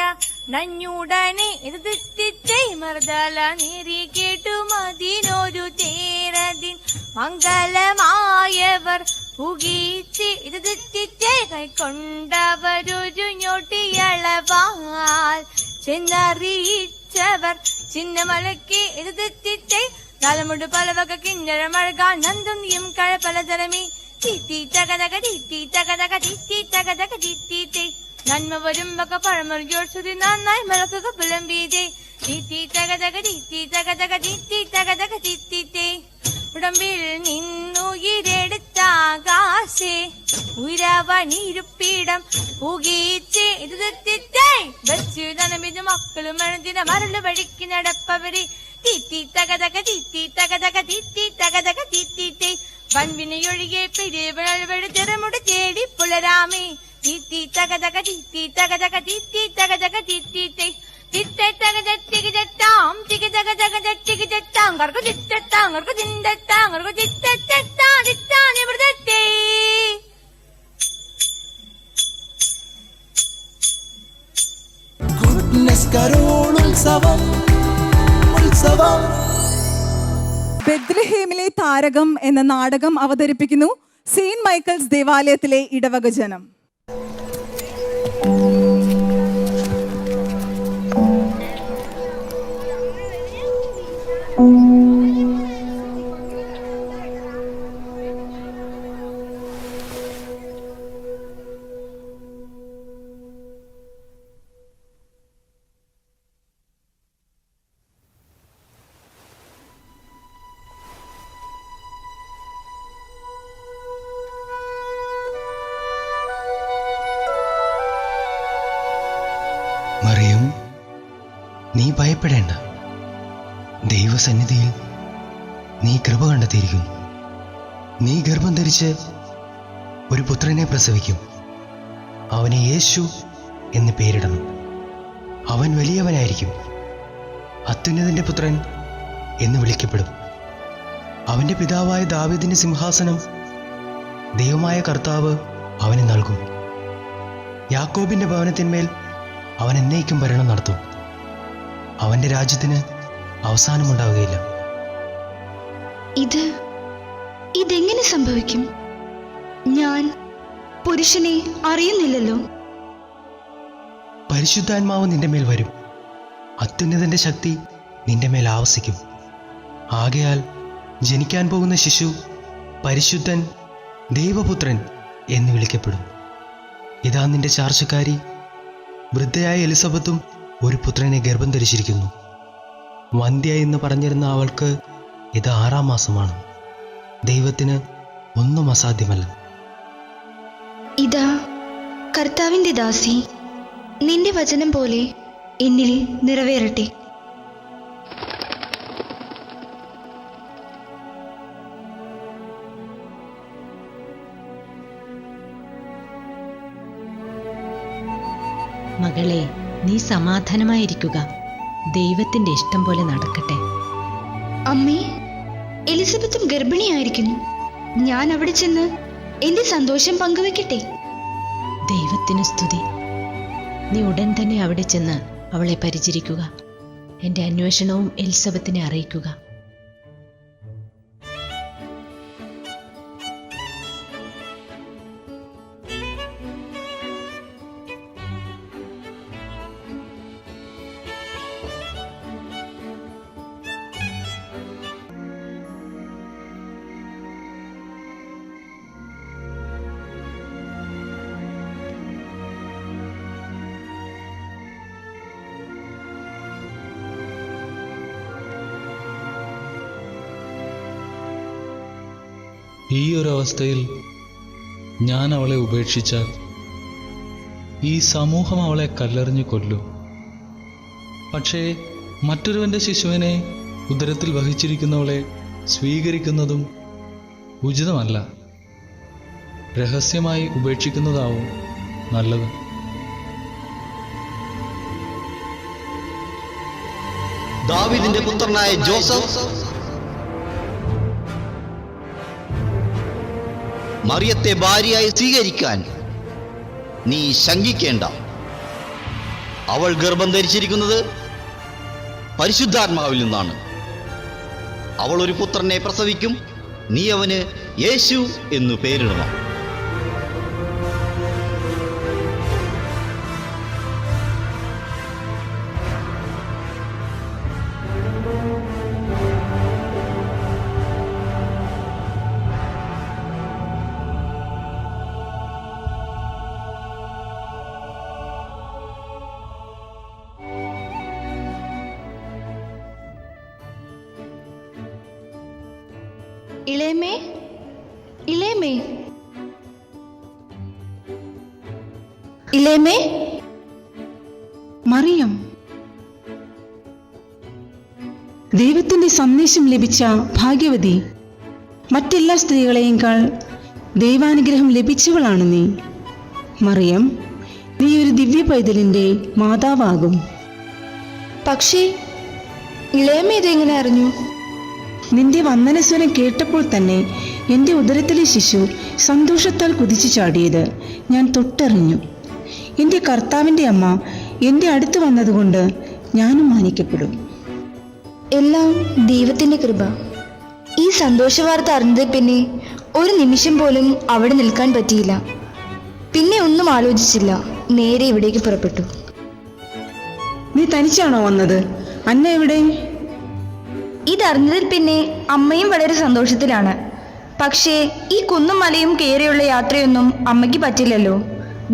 നഞ്ഞുടനെ എതിർത്തിച്ചേ മർദല നീറി കേട്ടുമതിനൊരു തേരതിൻ മംഗളമായവർ പുകീച്ച് എതിർത്തിച്ചേ കൈക്കൊണ്ടവരൊരു ഞൊട്ടിയളവാൽ ചെന്നറിയിച്ചവർ ചിന്നമലയ്ക്ക് എതിർത്തിച്ചേ തലമുണ്ട് പലവക കിഞ്ഞഴ മഴകാൽ നന്ദുന്നിയും കഴ പലതരമേ തീത്തി തകതക തീത്തി തകതക തീത്തി തകതക തീത്തി നന്മ വരും വക പഴമറിയോട് നന്നായി മലക്കുക പുലമ്പീതേ തീത്തി തകതക തീത്തി തകതക തീത്തി തകതക തീത്തി ഉടമ്പിൽ നിന്നുയിരെടുത്താകാശേ ഉയരവനിരുപ്പിടം പുകീച്ചേ ഇത് തെറ്റിത്തേ വെച്ചു നനമിത് മക്കളും മണത്തിന മരള് വഴിക്ക് നടപ്പവരെ തീത്തി തകതക തീത്തി തകതക തീത്തി തകതക തീത്തി വൻവിനയൊഴികെ പിടിവഴവഴ് തിറമുട് തേടി പുലരാമേ തീത്തി തകതക തീത്തി തകതക തീത്തി തകതക തീത്തി തിത്തെ തകത തികിതത്താം തികിതക തകത തികിതത്താം കർക്കു തിത്തത്താം കർക്കു തിന്തത്താം കർക്കു തിത്തത്താ തിത്താ നിവൃത്തേ ഗുഡ്നസ് കരോളുത്സവം ഉത്സവം. ബെത്ലഹേമിലെ താരകം എന്ന നാടകം അവതരിപ്പിക്കുന്നു സെയിന്റ് മൈക്കിൾസ് ദേവാലയത്തിലെ ഇടവക ജനം. സന്നിധിയിൽ നീ കൃപ കണ്ടെത്തിയിരിക്കുന്നു. നീ ഗർഭം ധരിച്ച് ഒരു പുത്രനെ പ്രസവിക്കും. അവന് യേശു എന്ന് പേരിടണം. അവൻ വലിയവനായിരിക്കും, അത്യുന്നതന്റെ പുത്രൻ എന്ന് വിളിക്കപ്പെടും. അവന്റെ പിതാവായ ദാവീദിന്റെ സിംഹാസനം ദൈവമായ കർത്താവ് അവന് നൽകും. യാക്കോബിന്റെ ഭവനത്തിന്മേൽ അവൻ എന്നേക്കും ഭരണം നടത്തും. അവന്റെ രാജ്യത്തിന് അവസാനമുണ്ടാവുകയില്ല. ഇതെങ്ങനെ സംഭവിക്കും? ഞാൻ പുരുഷനെ അറിയുന്നില്ലല്ലോ. പരിശുദ്ധാത്മാവ് നിന്റെ മേൽ വരും, അത്യുന്നതന്റെ ശക്തി നിന്റെ മേൽ ആവസിക്കും. ആകയാൽ ജനിക്കാൻ പോകുന്ന ശിശു പരിശുദ്ധൻ, ദൈവപുത്രൻ എന്ന് വിളിക്കപ്പെടും. ഇതാ നിന്റെ ചാർച്ചക്കാരി വൃദ്ധയായ എലിസബത്തും ഒരു പുത്രനെ ഗർഭം ധരിച്ചിരിക്കുന്നു. വന്ധ്യ എന്ന് പറഞ്ഞിരുന്ന അവൾക്ക് ഇത് 6-ാം മാസമാണ്. ദൈവത്തിന് ഒന്നും അസാധ്യമല്ല. ഇതാ കർത്താവിന്റെ ദാസി, നിന്റെ വചനം പോലെ എന്നിൽ നിറവേറട്ടെ. മകളെ, നീ സമാധാനമായിരിക്കുക. ദൈവത്തിന്റെ ഇഷ്ടം പോലെ നടക്കട്ടെ. അമ്മേ, എലിസബത്തും ഗർഭിണിയായിരിക്കുന്നു. ഞാൻ അവിടെ ചെന്ന് എന്റെ സന്തോഷം പങ്കുവെക്കട്ടെ. ദൈവത്തിനു സ്തുതി. നീ ഉടൻ തന്നെ അവിടെ ചെന്ന് അവളെ പരിചരിക്കുക. എന്റെ അന്വേഷണവും എലിസബത്തിനെ അറിയിക്കുക. ഈ ഒരവസ്ഥയിൽ ഞാൻ അവളെ ഉപേക്ഷിച്ചാൽ ഈ സമൂഹം അവളെ കല്ലെറിഞ്ഞു കൊല്ലും. പക്ഷേ മറ്റൊരുവന്റെ ശിശുവിനെ ഉദരത്തിൽ വഹിച്ചിരിക്കുന്നവളെ സ്വീകരിക്കുന്നതും ഉചിതമല്ല. രഹസ്യമായി ഉപേക്ഷിക്കുന്നതാവും നല്ലത്. ദാവീദിന്റെ പുത്രനായ ജോസഫ്, മറിയത്തെ ഭാര്യയായി സ്വീകരിക്കാൻ നീ ശങ്കിക്കേണ്ട. അവൾ ഗർഭം ധരിച്ചിരിക്കുന്നത് പരിശുദ്ധാത്മാവിൽ നിന്നാണ്. അവൾ ഒരു പുത്രനെ പ്രസവിക്കും. നീ അവന് യേശു എന്നു പേരിടണം. ഇളയമേ, ഇളയമേ, ഇളയമേ. മറിയം, ദൈവത്തിന്റെ സന്ദേശം ലഭിച്ച ഭാഗ്യവതി. മറ്റെല്ലാ സ്ത്രീകളെയേക്കാൾ ദൈവാനുഗ്രഹം ലഭിച്ചവളാണ് നീ. മറിയം, നീ ഒരു ദിവ്യ പൈതലിന്റെ മാതാവാകും. പക്ഷേ ഇളയമേ ഇതെങ്ങനെ അറിഞ്ഞു? നിന്റെ വന്ദനസ്വരം കേട്ടപ്പോൾ തന്നെ എൻ്റെ ഉദരത്തിലെ ശിശു സന്തോഷത്താൽ കുതിച്ചു ചാടിയത് ഞാൻ തൊട്ടറിഞ്ഞു. എൻ്റെ കർത്താവിൻ്റെ അമ്മ എൻ്റെ അടുത്ത് വന്നതുകൊണ്ട് ഞാനും മാനിക്കപ്പെടും. എല്ലാം ദൈവത്തിന്റെ കൃപ. ഈ സന്തോഷവാർത്ത അറിഞ്ഞത് പിന്നെ ഒരു നിമിഷം പോലും അവിടെ നിൽക്കാൻ പറ്റിയില്ല. പിന്നെ ഒന്നും ആലോചിച്ചില്ല, നേരെ ഇവിടേക്ക് പുറപ്പെട്ടു. നീ തനിച്ചാണോ വന്നത്? അന്ന എവിടെ? ഇതറിഞ്ഞതിൽ പിന്നെ അമ്മയും വളരെ സന്തോഷത്തിലാണ്. പക്ഷേ ഈ കുന്നും മലയും കയറിയുള്ള യാത്രയൊന്നും അമ്മയ്ക്ക് പറ്റില്ലല്ലോ.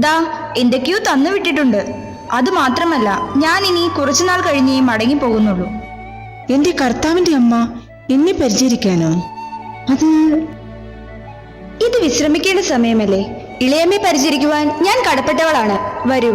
ദാ എന്തൊക്കെയോ തന്നു വിട്ടിട്ടുണ്ട്. അത് മാത്രമല്ല, ഞാൻ ഇനി കുറച്ചുനാൾ കഴിഞ്ഞേ മടങ്ങി പോകുന്നുള്ളൂ. എൻ്റെ കർത്താവിൻ്റെ അമ്മ എന്നെ പരിചരിക്കാനോ? ഇത് വിശ്രമിക്കേണ്ട സമയമല്ലേ? ഇളയമ്മയെ പരിചരിക്കുവാൻ ഞാൻ കടപ്പെട്ടവളാണ്. വരൂ.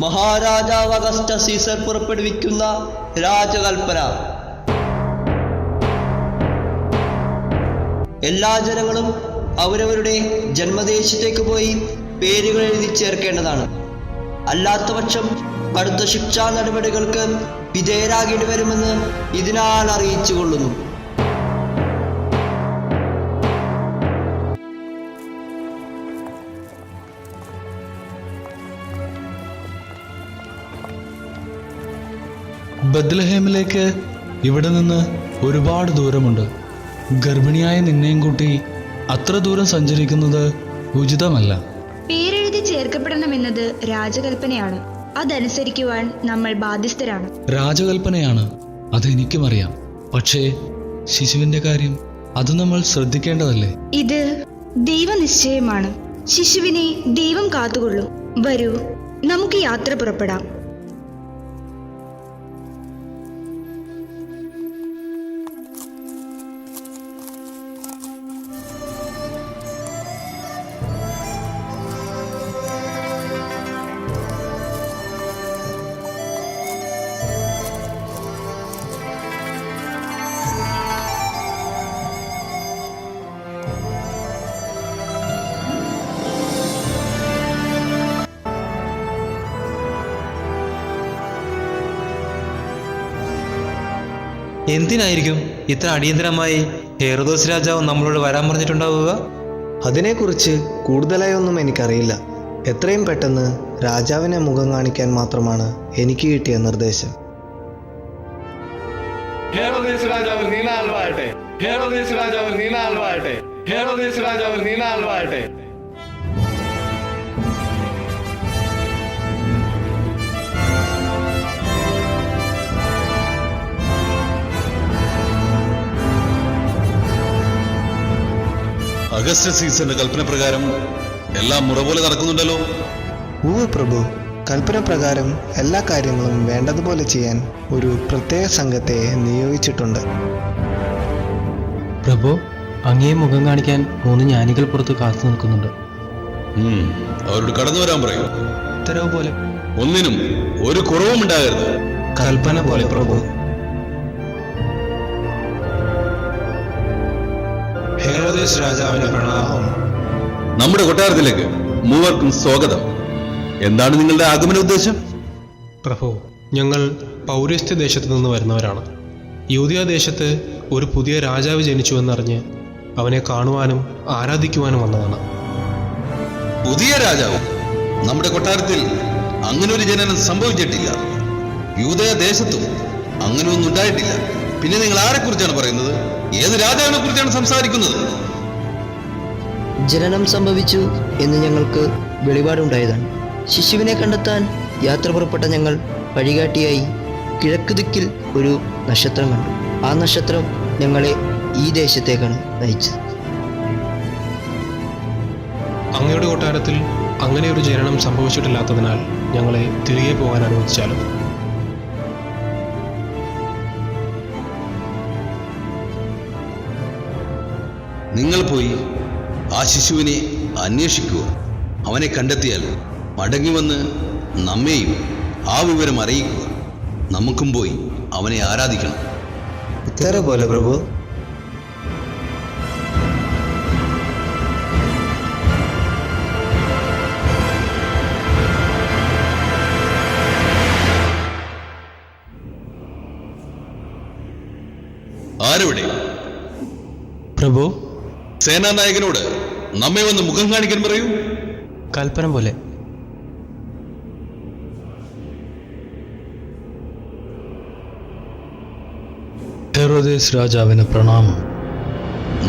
മഹാരാജാവ് അഗസ്റ്റ സീസർ പുറപ്പെടുവിക്കുന്ന രാജകൽപ്പന. എല്ലാ ജനങ്ങളും അവരവരുടെ ജന്മദേശത്തേക്ക് പോയി പേരുകൾ എഴുതി ചേർക്കേണ്ടതാണ്. അല്ലാത്തപക്ഷം കടുത്ത ശിക്ഷാ നടപടികൾക്ക് വിധേയരാകേണ്ടി വരുമെന്ന് ഇതിനാൽ അറിയിച്ചു കൊള്ളുന്നു. ബത്ലഹേമിലേക്ക് ഇവിടെ നിന്ന് ഒരുപാട് ദൂരമുണ്ട്. ഗർഭിണിയായ നിന്നെയും കൂട്ടി അത്ര ദൂരം സഞ്ചരിക്കുന്നത് ഉചിതമല്ല. പേരെഴുതി ചേർക്കപ്പെടണമെന്നത് രാജകൽപ്പനയാണ്. അതനുസരിക്കുവാൻ നമ്മൾ ബാധ്യസ്ഥരാണ്. രാജകൽപ്പനയാണ്, അതെനിക്കും അറിയാം. പക്ഷേ ശിശുവിന്റെ കാര്യം അത് നമ്മൾ ശ്രദ്ധിക്കേണ്ടതല്ലേ? ഇത് ദൈവനിശ്ചയമാണ്. ശിശുവിനെ ദൈവം കാത്തുകൊള്ളും. വരൂ, നമുക്ക് യാത്ര പുറപ്പെടാം. എന്തിനായിരിക്കും ഇത്ര അടിയന്തരമായി ഹെറോദോസ് രാജാവ് നമ്മളോട് വരാൻ പറഞ്ഞിട്ടുണ്ടാവുക? അതിനെക്കുറിച്ച് കൂടുതലായി ഒന്നും എനിക്കറിയില്ല. എത്രയും പെട്ടെന്ന് രാജാവിനെ മുഖം കാണിക്കാൻ മാത്രമാണ് എനിക്ക് കിട്ടിയ നിർദ്ദേശം. ഹെറോദേസ് രാജാവ് നീണാൽ വാഴട്ടെ. ഹെറോദേസ് രാജാവ് നീണാൽ വാഴട്ടെ. ഹെറോദേസ് രാജാവ് നീണാൽ വാഴട്ടെ. അഗസ്റ്റ സീസറിന്റെ കൽപ്പന പ്രകാരം എല്ലാം മുറ പോലെ നടക്കുന്നുണ്ടല്ലോ. ഉവ്വ് പ്രഭു, കൽപ്പന പ്രകാരം എല്ലാ കാര്യങ്ങളും വേണ്ടതുപോലെ ചെയ്യാൻ ഒരു പ്രത്യേക സംഘത്തെ നിയോഗിച്ചിട്ടുണ്ട്. പ്രഭു, അങ്ങേ മുഖം കാണിക്കാൻ 3 ജ്ഞാനികൾ പുറത്ത് കാത്തു നിൽക്കുന്നുണ്ട്. അവരോട് കടന്നു വരാൻ പറയും. ഉത്തരവ് പോലെ. ഒന്നിനും ഒരു കുറവും ഉണ്ടാകരുത്. കൽപ്പന പോലെ പ്രഭു. ഹെറോദേസ് രാജാവിന് പ്രണാമം. നമ്മുടെ കൊട്ടാരത്തിലേക്ക് മൂവർക്കും സ്വാഗതം. എന്താണ് നിങ്ങളുടെ ആഗമന ഉദ്ദേശം? പ്രഭു, ഞങ്ങൾ പൗരസ്ത്യ ദേശത്തു നിന്ന് വരുന്നവരാണ്. യൂദയ ദേശത്ത് ഒരു പുതിയ രാജാവ് ജനിച്ചുവെന്നറിഞ്ഞ് അവനെ കാണുവാനും ആരാധിക്കുവാനും വന്നതാണ്. പുതിയ രാജാവ്? നമ്മുടെ കൊട്ടാരത്തിൽ അങ്ങനെ ഒരു ജനനം സംഭവിച്ചിട്ടില്ല. യൂദയ ദേശത്തും അങ്ങനെ ഒന്നും ഉണ്ടായിട്ടില്ല. പിന്നെ നിങ്ങൾ ആരെക്കുറിച്ചാണ് പറയുന്നത്? ഏത് രാജാവിനെ കുറിച്ചാണ് സംസാരിക്കുന്നത്? ജനനം സംഭവിച്ചു എന്ന് ഞങ്ങൾക്ക് വെളിപാടുണ്ടായതാണ്. ശിശുവിനെ കണ്ടെത്താൻ യാത്ര പുറപ്പെട്ട ഞങ്ങൾ വഴികാട്ടിയായി കിഴക്ക് ദിക്കിൽ ഒരു നക്ഷത്രം കണ്ടു. ആ നക്ഷത്രം ഞങ്ങളെ ഈ ദേശത്തേക്കാണ് നയിച്ചത്. അങ്ങയുടെ കൊട്ടാരത്തിൽ അങ്ങനെ ഒരു ജനനം സംഭവിച്ചിട്ടില്ലാത്തതിനാൽ ഞങ്ങളെ തിരികെ പോകാൻ അനുവദിച്ചാലും. നിങ്ങൾ പോയി ആ ശിശുവിനെ അന്വേഷിക്കുക. അവനെ കണ്ടെത്തിയാൽ മടങ്ങി വന്ന് നമ്മെയും ആ വിവരം അറിയിക്കുക. നമുക്കും പോയി അവനെ ആരാധിക്കണം. ഉത്തരവ് പോലെ പ്രഭു. ആരെവിടെ? പ്രഭു, സേനാനായകനോട് നമ്മെ വന്ന് മുഖം കാണിക്കാൻ പറയൂ. കൽപ്പന പോലെ. ഹെറോദേസ് രാജാവിന് പ്രണാമം.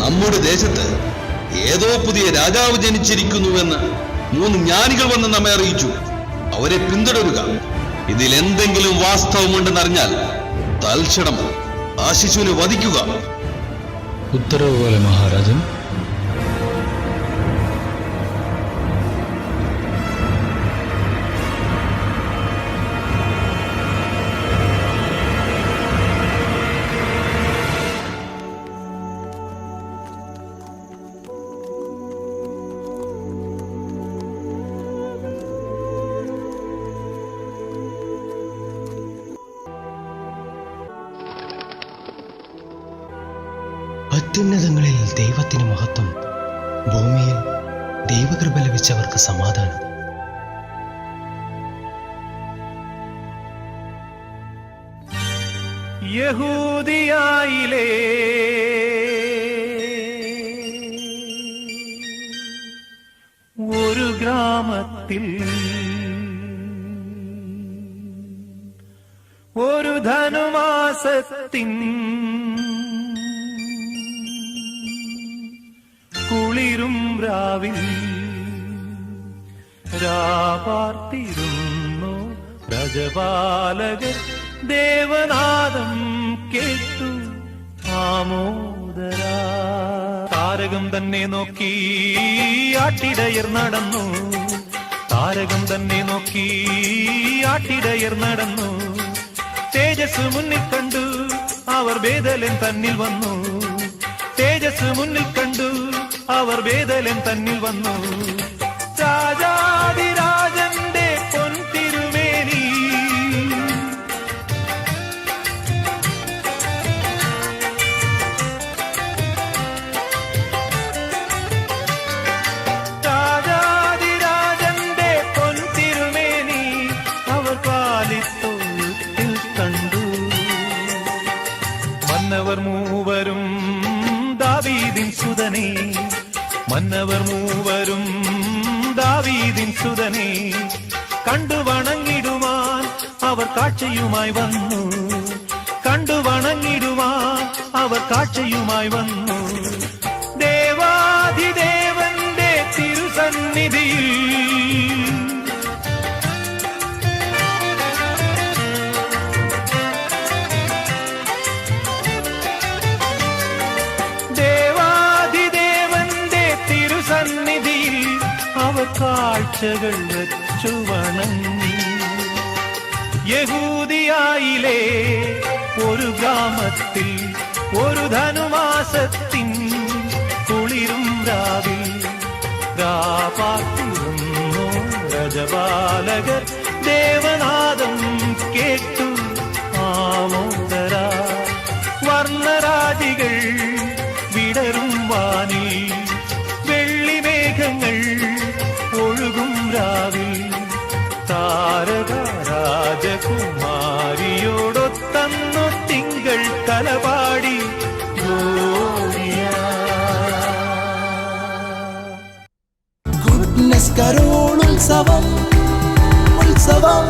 നമ്മുടെ ദേശത്ത് ഏതോ പുതിയ രാജാവ് ജനിച്ചിരിക്കുന്നുവെന്ന് 3 ജ്ഞാനികൾ വന്ന് നമ്മെ അറിയിച്ചു. അവരെ പിന്തുടരുക. ഇതിൽ എന്തെങ്കിലും വാസ്തവമുണ്ടെന്നറിഞ്ഞാൽ തൽക്ഷണം ആ ശിശുവിനെ വധിക്കുക. ഉത്തരവ് പോലെ മഹാരാജൻ. അത്യുന്നതങ്ങളിൽ ദൈവത്തിന് മഹത്വം, ഭൂമിയിൽ ദൈവകൃപ ലഭിച്ചവർക്ക് സമാധാനം. യഹൂദിയായിലെ ഒരു ഗ്രാമത്തിൽ ഒരു ധനുമാസത്തിൻ കുളിരും രാവിൽ രാപാർത്തിരുന്നു രജപാലകർ ദേവനാദം കേട്ടു ആമോദര. താരകം തന്നെ നോക്കി ആട്ടിടയർ നടന്നു, താരകം തന്നെ നോക്കി ആട്ടിടയർ നടന്നു. തേജസ് മുന്നിൽ കണ്ടു അവർ ബേഥലേം തന്നിൽ വന്നു, തേജസ് മുന്നിൽ കണ്ടു അവർ ബേഥലേം തന്നിൽ വന്നു. രാജാതിരാജന്റെ പൊൻതിരുമേനി രാജാതിരാജന്റെ പൊൻതിരുമേനി അവർ കാലിത്തൊഴുത്തിൽ കണ്ടു. മന്നവർ മൂവരും ദാവീദിൻ സുതനേ, മന്നവർ മൂവരും ദാവീദിൻ സുതനേ കണ്ടു വണങ്ങിടുവാൻ അവർ കാഴ്ചയുമായി വന്നു, കണ്ടു വണങ്ങിടുവാൻ അവർ കാഴ്ചയുമായി വന്നു. ദേവാധിദേവന്റെ തിരുസന്നിധിയിൽ അവർ കാഴ്ചകൾ വച്ചു വണങ്ങി. യഹൂദിയായിലെ ഒരു ഗ്രാമത്തിൽ ഒരു ധനുമാസത്തിൻ കുളിരും രാവിൽ രാപാർത്തിരുന്നു രജപാലകർ ദേവനാദം കേട്ടു ആമോദര. വർണ്ണരാജികൾ വിടരും വാനിൽ, വെള്ളിമേഘങ്ങൾ ഒഴുകും രാവിൽ. താരക രാജകുമാരിയോടൊത്തന്നു തിങ്കൾ തലപാടി ഗുഡ്നസ് കരോൾ ഉത്സവം, ഉത്സവം.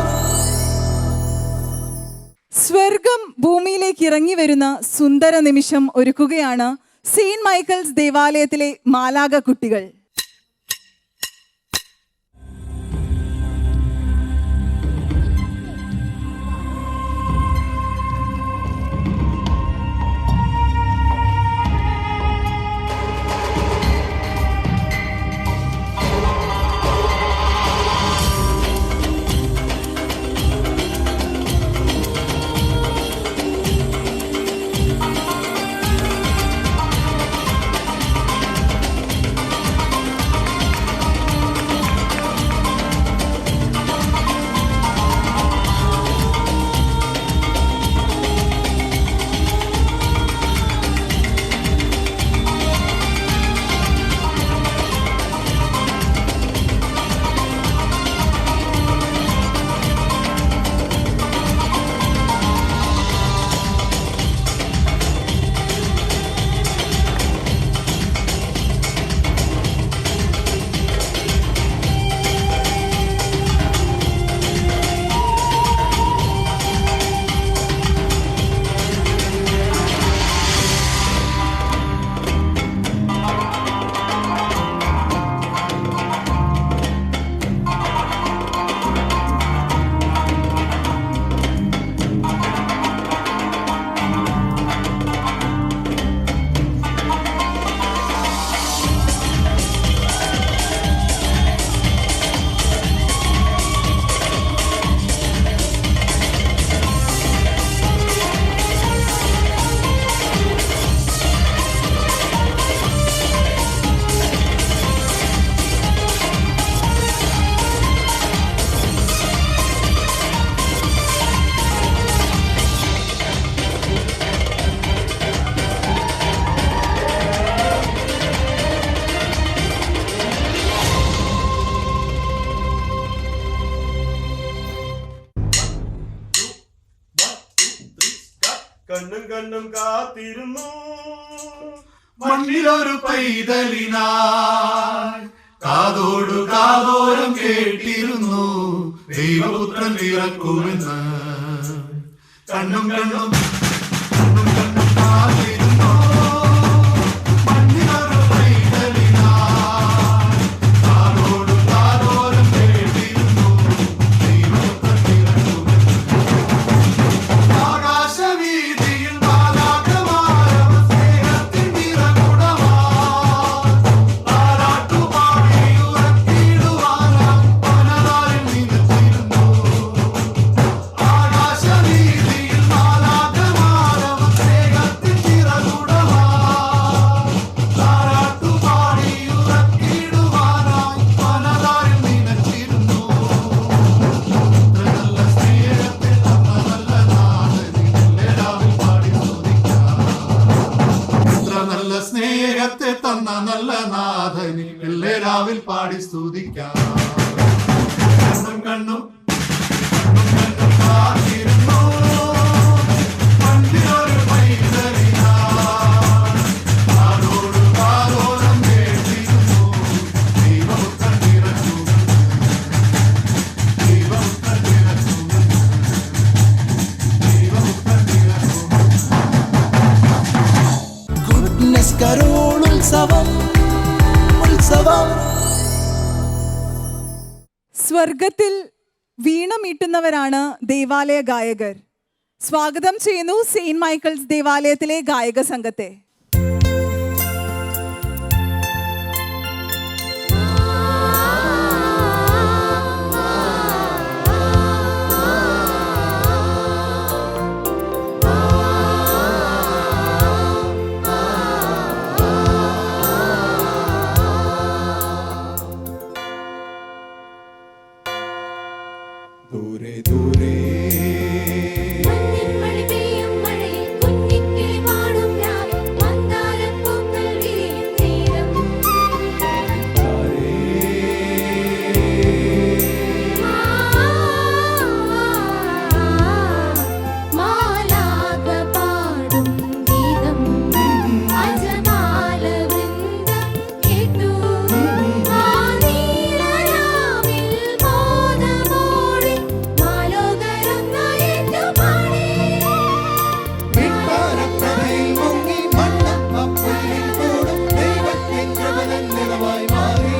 സ്വർഗം ഭൂമിയിലേക്ക് ഇറങ്ങി വരുന്ന സുന്ദര നിമിഷം ഒരുക്കുകയാണ് സെയിന്റ് മൈക്കിൾസ് ദേവാലയത്തിലെ മാലാഖ കുട്ടികൾ. കണ്ണും കണ്ണും കാത്തിരുന്നു മണ്ണിലൊരു പൈതലിനായി കാതോടു കാതോരം കേട്ടിരുന്നു ദൈവപുത്രൻ പിറക്കുമെന്ന് കണ്ണും കണ്ണും കണ്ണും കണ്ണും കാത്തിരുന്നു മണ്ണിലൊരു പൈതലിനായി കാതോടു കാതോരം കേട്ടിരുന്നു ദൈവപുത്രൻ പിറക്കുമെന്ന് ആകാശവീതിയിൽ മാലാഖമാരവർ സ്നേഹത്തിൻ നിറകുടമായി താരാട്ടുപാടി ഉറക്കിടുവാനായി പനതാരിൽ നിലച്ചിരുന്നു. ആകാശവീതിയിൽ മാലാഖമാരവർ സ്നേഹത്തിൻ നിറകുടമായി താരാട്ടുപാടി ഉറക്കിടുവാനായി പനതാരിൽ നിലച്ചിരുന്നു. നല്ല സ്നേഹത്തെ തന്ന നല്ല നാഥനെ എല്ലാവരും പാടി സ്തുതിക്കാം. കണ്ണും കണ്ണും കണ്ണും കാത്തിരുന്നു മണ്ണിലൊരു പൈതലിനായി കാതോടു കാതോരം കേട്ടിരുന്നു ദൈവപുത്രൻ പിറക്കുമെന്ന് ദൈവപുത്രൻ പിറക്കുമെന്ന് ദൈവപുത്രൻ പിറക്കുമെന്ന്. ഗുഡ്നസ് കരോളുത്സവം ഉത്സവം. സ്വർഗത്തിൽ വീണമീട്ടുന്നവരാണ് ദേവാലയ ഗായകർ. സ്വാഗതം ചെയ്യുന്നു സെയിന്റ് മൈക്കിൾസ് ദേവാലയത്തിലെ ഗായക സംഘത്തെ. ദൂരെ ദൂരെ മഞ്ഞിൻമഴി പെയ്യും മഴയിൽ കുഞ്ഞിക്കിളി പാടും രാവിൽ മന്ദാരപ്പൂക്കൾ വിരിയും നേരം മാലാഖ പാടും ഗീതം അജമാല വൃന്ദം കേട്ടു ആ നീലരാവിൽ മോദമോടെ മാലോകരൊന്നായിട്ടു പാടി വിട്ടാരത്തറയിൽ മുങ്ങി മണ്ണപ്പ പുല്ലിൽ കൂടും ദൈവത്തിൻ കൃപതൻ നിറവായി മാറി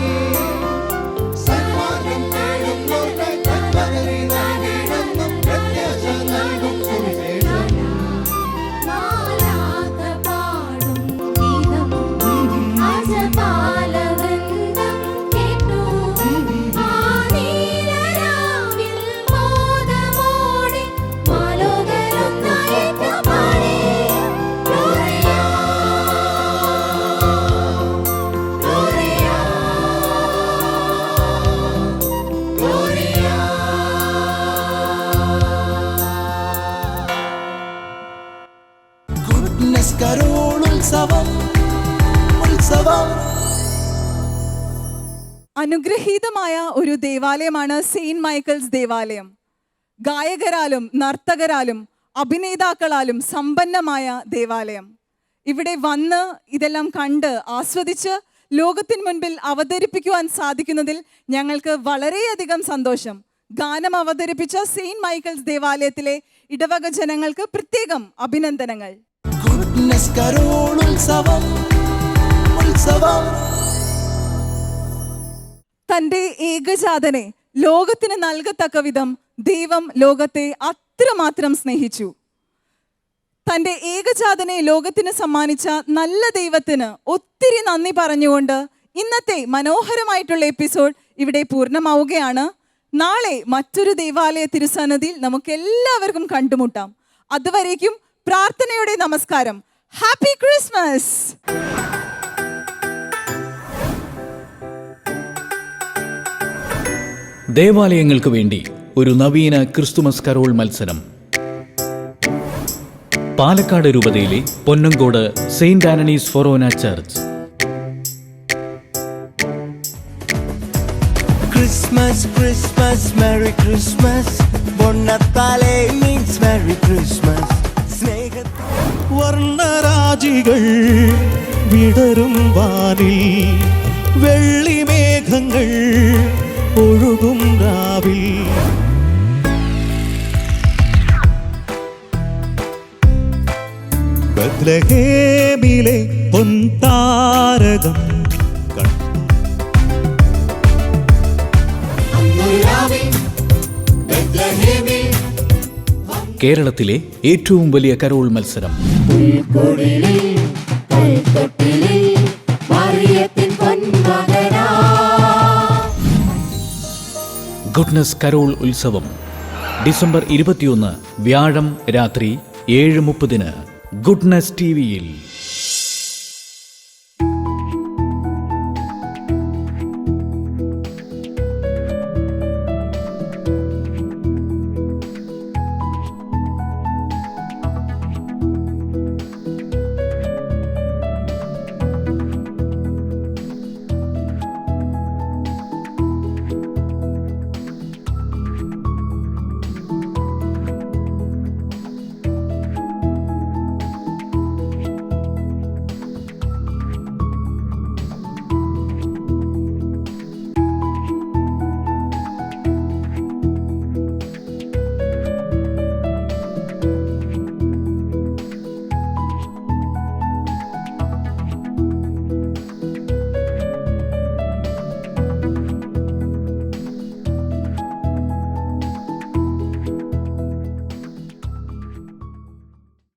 സന്മാർഗം തേടുന്നവർക്ക് കൽപ്പകരി നൽകിയിടുന്നും പ്രത്യാശ നൽകും സുവിശേഷം. മാലാഖ പാടും ഗീതം അജമാല വൃന്ദം കേട്ടു ആ നീലരാവിൽ മോദമോടെ മാലോകരൊന്നായിട്ടു പാടി ഗ്ലോറിയ ഗ്ലോറിയ ഗ്ലോറിയ. ഗുഡ്നസ് കരോളുത്സവം ഉത്സവം. അനുഗ്രഹീതമായ ഒരു ദേവാലയമാണ് സെയിന്റ് മൈക്കിൾസ് ദേവാലയം. ഗായകരാലും നർത്തകരാലും അഭിനേതാക്കളാലും സമ്പന്നമായ ദേവാലയം. ഇവിടെ വന്ന് ഇതെല്ലാം കണ്ട് ആസ്വദിച്ച് ലോകത്തിന് മുൻപിൽ അവതരിപ്പിക്കുവാൻ സാധിക്കുന്നതിൽ ഞങ്ങൾക്ക് വളരെയധികം സന്തോഷം. ഗാനം അവതരിപ്പിച്ച സെയിന്റ് മൈക്കിൾസ് ദേവാലയത്തിലെ ഇടവക ജനങ്ങൾക്ക് പ്രത്യേകം അഭിനന്ദനങ്ങൾ. ഗുഡ്നസ് കരോളുത്സവം ഉത്സവം. തൻ്റെ ഏകജാതനെ ലോകത്തിന് നൽകത്തക്ക വിധം ദൈവം ലോകത്തെ അത്രമാത്രം സ്നേഹിച്ചു. തൻ്റെ ഏകജാതനെ ലോകത്തിന് സമ്മാനിച്ച നല്ല ദൈവത്തിന് ഒത്തിരി നന്ദി പറഞ്ഞുകൊണ്ട് ഇന്നത്തെ മനോഹരമായിട്ടുള്ള എപ്പിസോഡ് ഇവിടെ പൂർണ്ണമാവുകയാണ്. നാളെ മറ്റൊരു ദേവാലയ തിരുസന്നിധിയിൽ നമുക്ക് എല്ലാവർക്കും കണ്ടുമുട്ടാം. അതുവരേക്കും പ്രാർത്ഥനയോടെ നമസ്കാരം. Happy Christmas. ദേവാലയങ്ങൾക്ക് വേണ്ടി ഒരു നവീന ക്രിസ്തുമസ് കരോൾ മത്സരം. പാലക്കാട് രൂപതയിലെ പൊന്നങ്കോട് സെയിന്റ് ആന്റണീസ് ഫൊറോന church. Christmas, Christmas, Merry Christmas. Bonnatale means Merry Christmas. സ്നേഹ താരമണികൾ വിടരും വാനിൽ വെള്ളിമേഘങ്ങൾ ഒഴുകും രാവിൽ ബത്ലഹേമിലെ പൊൻതാരകം കേരളത്തിലെ ഏറ്റവും വലിയ കരോൾ മത്സരം ഗുഡ്നസ് കരോൾ ഉത്സവം ഡിസംബർ 21 വ്യാഴം രാത്രി 7:30 ഗുഡ്നസ് ടിവിയിൽ.